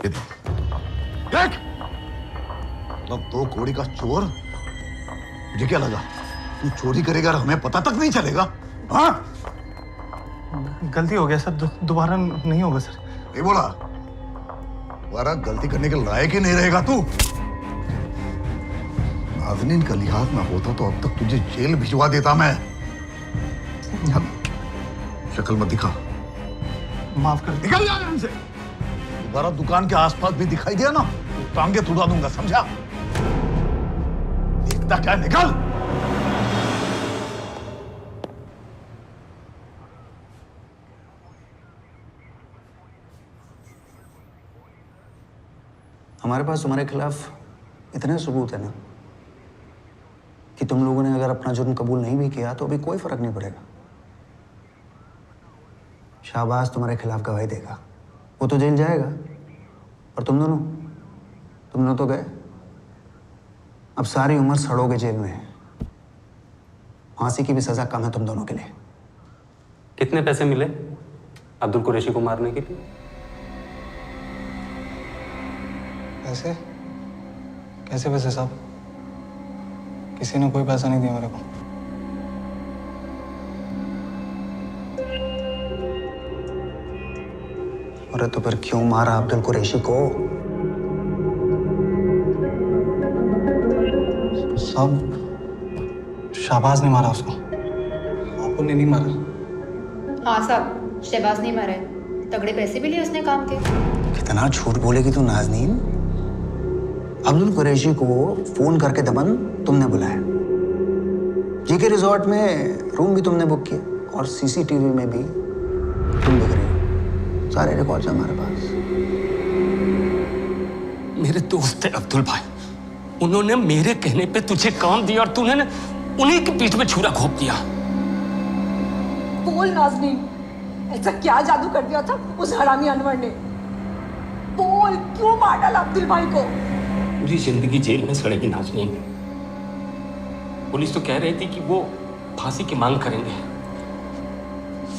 Speaker 23: ये देख, मतलब 2 कौड़ी का चोर, मुझे क्या लगा तू चोरी करेगा और हमें पता तक नहीं चलेगा? हाँ?
Speaker 20: गलती हो गया सर, दोबारा नहीं होगा सर।
Speaker 23: ये बोला दोबारा गलती करने के लायक ही नहीं रहेगा तू। नाज़नीन का लिहाज ना होता तो अब तक तुझे जेल भिजवा देता मैं। शक्ल मत दिखा।
Speaker 20: माफ कर।
Speaker 23: निकल जा यहाँ से। दोबारा दुकान के आसपास भी दिखाई दिया ना, टांगे तुड़ा दूंगा, समझा? देखता क्या, निकल।
Speaker 13: हमारे पास तुम्हारे खिलाफ इतने सबूत है ना कि तुम लोगों ने अगर अपना जुर्म कबूल नहीं भी किया तो अभी कोई फर्क नहीं पड़ेगा। शाहबाज तुम्हारे खिलाफ गवाही देगा, वो तो जेल जाएगा, और तुम दोनों तो गए। अब सारी उम्र सड़ोगे जेल में, फांसी की भी सजा कम है तुम दोनों के लिए।
Speaker 15: कितने पैसे मिले अब्दुल कुरैशी को मारने के लिए?
Speaker 20: पैसे? कैसे पैसे साहब? किसी ने कोई पैसा नहीं दिया मेरे को।
Speaker 13: अरे तो फिर क्यों मारा अब्दुल कुरैशी को?
Speaker 20: साहब शाहबाज ने मारा उसको, आपको ने नहीं मारा।
Speaker 18: हाँ साहब, शहबाज नहीं मारा है, तगड़े पैसे भी लिए उसने काम के।
Speaker 13: कितना झूठ बोलेगी तू नाज़नीन। अब्दुल कुरैशी को फोन करके दमन तुमने बुलाया, जीके रिजॉर्ट में रूम भी तुमने बुक किया और सीसीटीवी में भी तुम दिख रही हो। सारे रिकॉर्ड्स हैं हमारे पास।
Speaker 4: मेरे दोस्त है अब्दुल भाई, उन्होंने मेरे कहने पे तुझे काम दिया और तूने ना उन्हीं के पीठ में छुरा घोंप दिया।
Speaker 17: बोल नाज़नीन, ऐसा क्या जादू कर दिया था उस हरामी अनवर ने? बोल, क्यों मार डाला अब्दुल भाई को?
Speaker 4: पूरी जिंदगी जेल में सड़ेगी नाज़नीन। पुलिस तो कह रही थी कि वो फांसी की मांग करेंगे।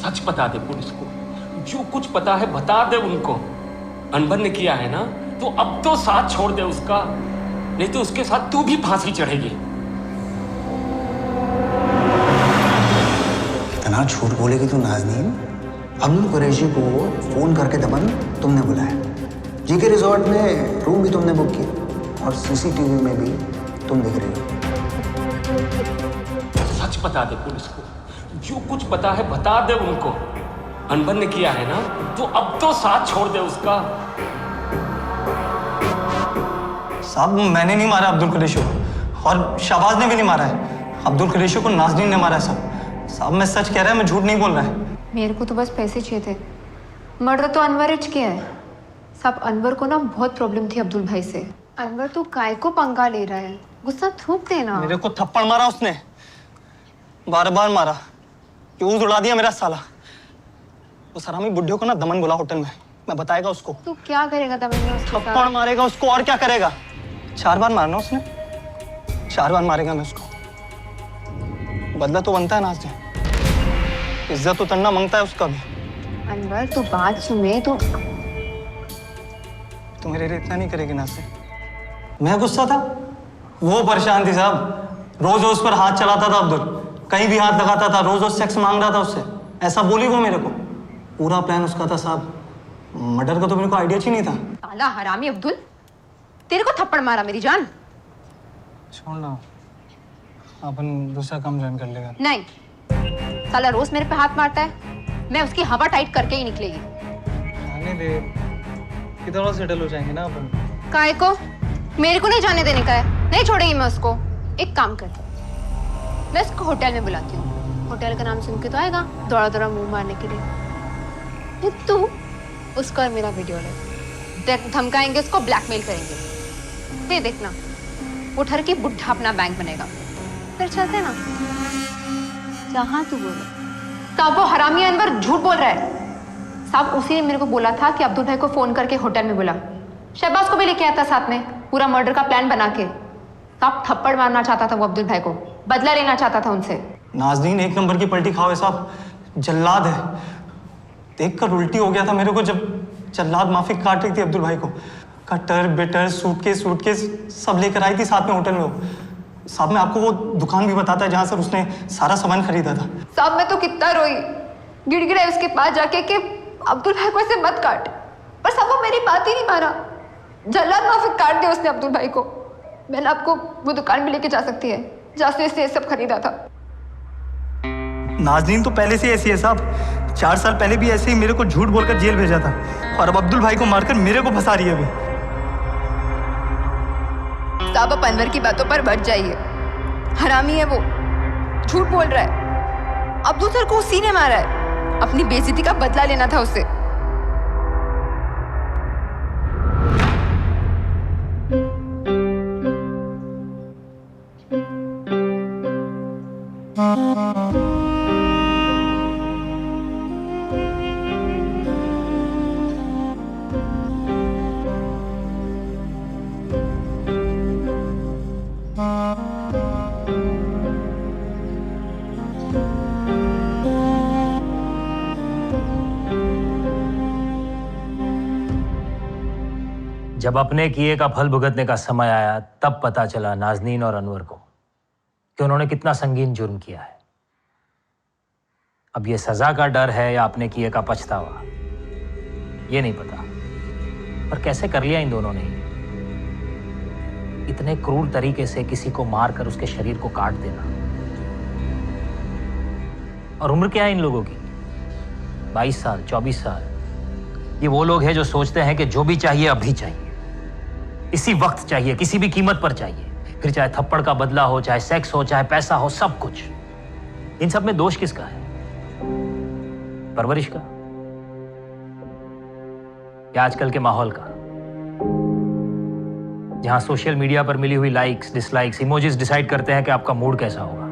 Speaker 4: सच बता दे पुलिस को, जो कुछ पता है बता दे उनको। अनवर ने किया है ना, तो अब तो साथ छोड़ दे उसका, नहीं तो उसके साथ तू भी फांसी चढ़ेगी।
Speaker 13: कितना झूठ बोलेगी तू नाज़नीन। अब्दुल कुरैशी को फोन करके दमन तुमने बुलाया, जीके रिजॉर्ट में रूम भी तुमने बुक किया और सीसीटीवी में भी तुम दिख रही हो।
Speaker 4: सच बता दे पुलिस को, जो कुछ पता है बता दे उनको। अनवर ने किया है ना, तो अब तो साथ छोड़ दे उसका।
Speaker 20: साहब मैंने नहीं मारा अब्दुल कुरैशी को, और शाहबाज ने भी नहीं मारा है। अब्दुल कुरैशी को नाज़नीन ने मारा है साहब। साहब मैं सच कह रहा है, मैं झूठ नहीं बोल रहा है।
Speaker 18: मेरे को तो बस पैसे चाहिए थे, मर्डर तो अनवर इच किया है। साहब अनवर को ना बहुत प्रॉब्लम थी अब्दुल भाई से। अनवर तू काय को पंगा ले रहा है, गुस्सा थूक देना।
Speaker 20: मेरे को थप्पड़ मारा उसने, बार बार मारा, फ्यूज उड़ा दिया मेरा साला। उस हरामी बुड्ढे को ना दमन बुला होटल में, मैं बताएगा उसको।
Speaker 18: तू क्या करेगा दमन में उसके साथ?
Speaker 20: थप्पड़ मारेगा उसको, और क्या करेगा। 4 बार मारना उसने, 4 बार मारेगा मैं उसको। बदला तो बनता है नाज़नीन, इज्जत तो तन्ना मांगता है उसका भी।
Speaker 18: अनवर तू बात सुने,
Speaker 20: तू मेरे लिए इतना नहीं करेगी नाज़नीन। मैं गुस्सा था, वो परेशान थी साहब। रोज उस पर हाथ चलाता था अब्दुल, कहीं भी हाथ लगाता था, रोज रोज सेक्स मांग रहा था उससे। ऐसा बोली वो मेरे को। पूरा प्लान उसका था साहब, मर्डर का तो मेरे को आइडिया ही नहीं था।
Speaker 18: साला हरामी अब्दुल, तेरे को थप्पड़ मारा मेरी जान।
Speaker 20: छोड़ ना, अपन दूसरा काम ज्वाइन कर लेगा।
Speaker 18: नहीं, साला रोज मेरे पे हाथ मारता है, मैं उसकी हवा टाइट करके ही निकलेगी।
Speaker 20: आने दे, किधर और सेटल हो जाएंगे ना अपन।
Speaker 18: काय को? मेरे को नहीं जाने देने का है, नहीं छोड़ेगी मैं उसको। एक काम करती हूँ, मैं उसको होटल में बुलाती हूँ। होटल का नाम सुन के तो आएगा दौड़ा दौड़ा मुंह मारने के लिए। फिर तू उसका और मेरा वीडियो ले, धमकाएंगे उसको, ब्लैकमेल करेंगे। फिर देखना वो ठर के बुढ़ा अपना बैंक बनेगा। फिर चलते ना जहाँ तू बोले। तब वो हरामी अनवर झूठ बोल रहा है साहब। उसी ने मेरे को बोला था कि अब्दुल भाई को फोन करके होटल में बुला, शहबाज को भी लेके आया था साथ में, पूरा मर्डर का प्लान बना के। तब थप्पड़ मारना चाहता था वो अब्दुल भाई को, बदला लेना चाहता था उनसे।
Speaker 20: नाज़नीन एक नंबर की पलटी खाओ साहब, जल्लाद है। देखकर उल्टी हो गया था मेरे को जब जल्लाद माफी काट रही थी अब्दुल भाई को। कटर बिटर सूटकेस सब लेकर आई थी साथ में होटल में वो। साहब मैं आपको वो दुकान भी बताता है जहाँ से उसने सारा सामान खरीदा था।
Speaker 18: साहब मैं तो कितना रोई, गिड़गिड़ाई उसके पास जाके कि अब्दुल भाई को ऐसे मत काट, पर साहब वो मेरी बात ही नहीं माना। जल्लाद माफी काट दिया उसने अब्दुल भाई को। मैंने आपको वो दुकान भी लेके जा सकती है जहाँ से इसने सब खरीदा था।
Speaker 20: नाज़नीन तो पहले से ऐसी है साहब, 4 साल पहले भी ऐसे ही मेरे को झूठ बोलकर जेल भेजा था, और अब अब्दुल भाई को मारकर मेरे को फंसा रही है अभी।
Speaker 18: साहब आप अनवर की बातों पर बढ़ जाइए, हरामी है वो, झूठ बोल रहा है। अब्दुल सर को उसी ने मारा है, अपनी बेइज्जती का बदला लेना था उससे।
Speaker 9: जब अपने किए का फल भुगतने का समय आया तब पता चला नाजनीन और अनवर को कि उन्होंने कितना संगीन जुर्म किया है। अब ये सजा का डर है या अपने किए का पछतावा, ये नहीं पता, पर कैसे कर लिया इन दोनों ने। इतने क्रूर तरीके से किसी को मारकर उसके शरीर को काट देना। और उम्र क्या है इन लोगों की? 22 साल, 24 साल। ये वो लोग हैं जो सोचते हैं कि जो भी चाहिए अभी चाहिए, इसी वक्त चाहिए, किसी भी कीमत पर चाहिए। फिर चाहे थप्पड़ का बदला हो, चाहे सेक्स हो, चाहे पैसा हो, सब कुछ। इन सब में दोष किसका है? परवरिश का या आजकल के माहौल का, जहां सोशल मीडिया पर मिली हुई लाइक्स, डिसलाइक्स, इमोजीज डिसाइड करते हैं कि आपका मूड कैसा होगा।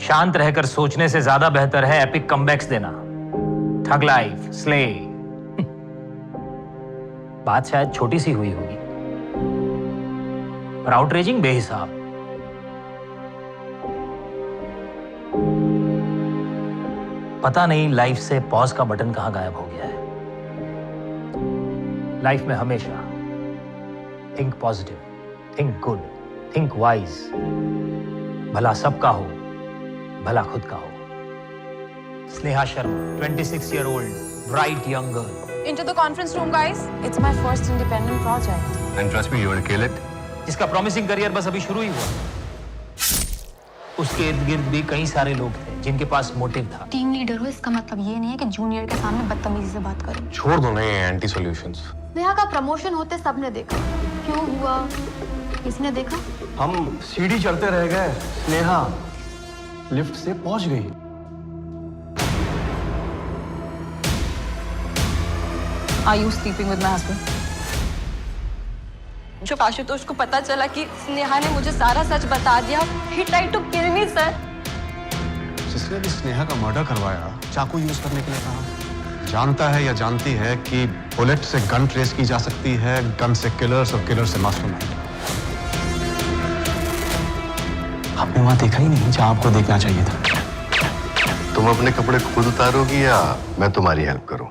Speaker 9: शांत रहकर सोचने से ज्यादा बेहतर है एपिक कमबैक्स देना। Thug life, slay. बात शायद छोटी सी हुई होगी, पर आउटरेजिंग बेहिसाब। पता नहीं लाइफ से पॉज का बटन कहां गायब हो गया है। लाइफ में हमेशा think positive, think good, think wise. भला सबका हो, भला खुद का हो। Sneha Sharma, 26 year old, bright young girl.
Speaker 18: Into the conference room, guys. It's my first independent project.
Speaker 19: And trust me, you will kill it.
Speaker 9: जिसका प्रॉमिसिंग करियर बस अभी शुरू ही हुआ। उसके इर्द गिर्द भी कई सारे लोग थे जिनके पास मोटिव था।
Speaker 24: टीम लीडर हो इसका मतलब ये नहीं है कि जूनियर के सामने बदतमीजी से बात करो।
Speaker 19: छोड़ दो ना ये एंटी सॉल्यूशंस।
Speaker 24: नेहा का प्रमोशन होते सबने देखा, क्यों हुआ किसी ने देखा?
Speaker 3: हम सीढ़ी चढ़ते रह गए, स्नेहा लिफ्ट से पहुंच गई।
Speaker 18: Are you sleeping with my husband? जब आशुतोष को पता चला कि स्नेहा ने मुझे सारा सच बता दिया, he tried to kill me, sir.
Speaker 23: जिसने भी स्नेहा का मर्डर करवाया, चाकू यूज करने के लिए कहा। जानता है या जानती है कि बुलेट से गन ट्रेस की जा सकती है, गन से किलर्स और किलर से मास्टरमाइंड।
Speaker 12: आपने वहां देखा ही नहीं जहां आपको देखना चाहिए था।
Speaker 6: तुम अपने कपड़े खुद उतारोगी या मैं तुम्हारी हेल्प करूं?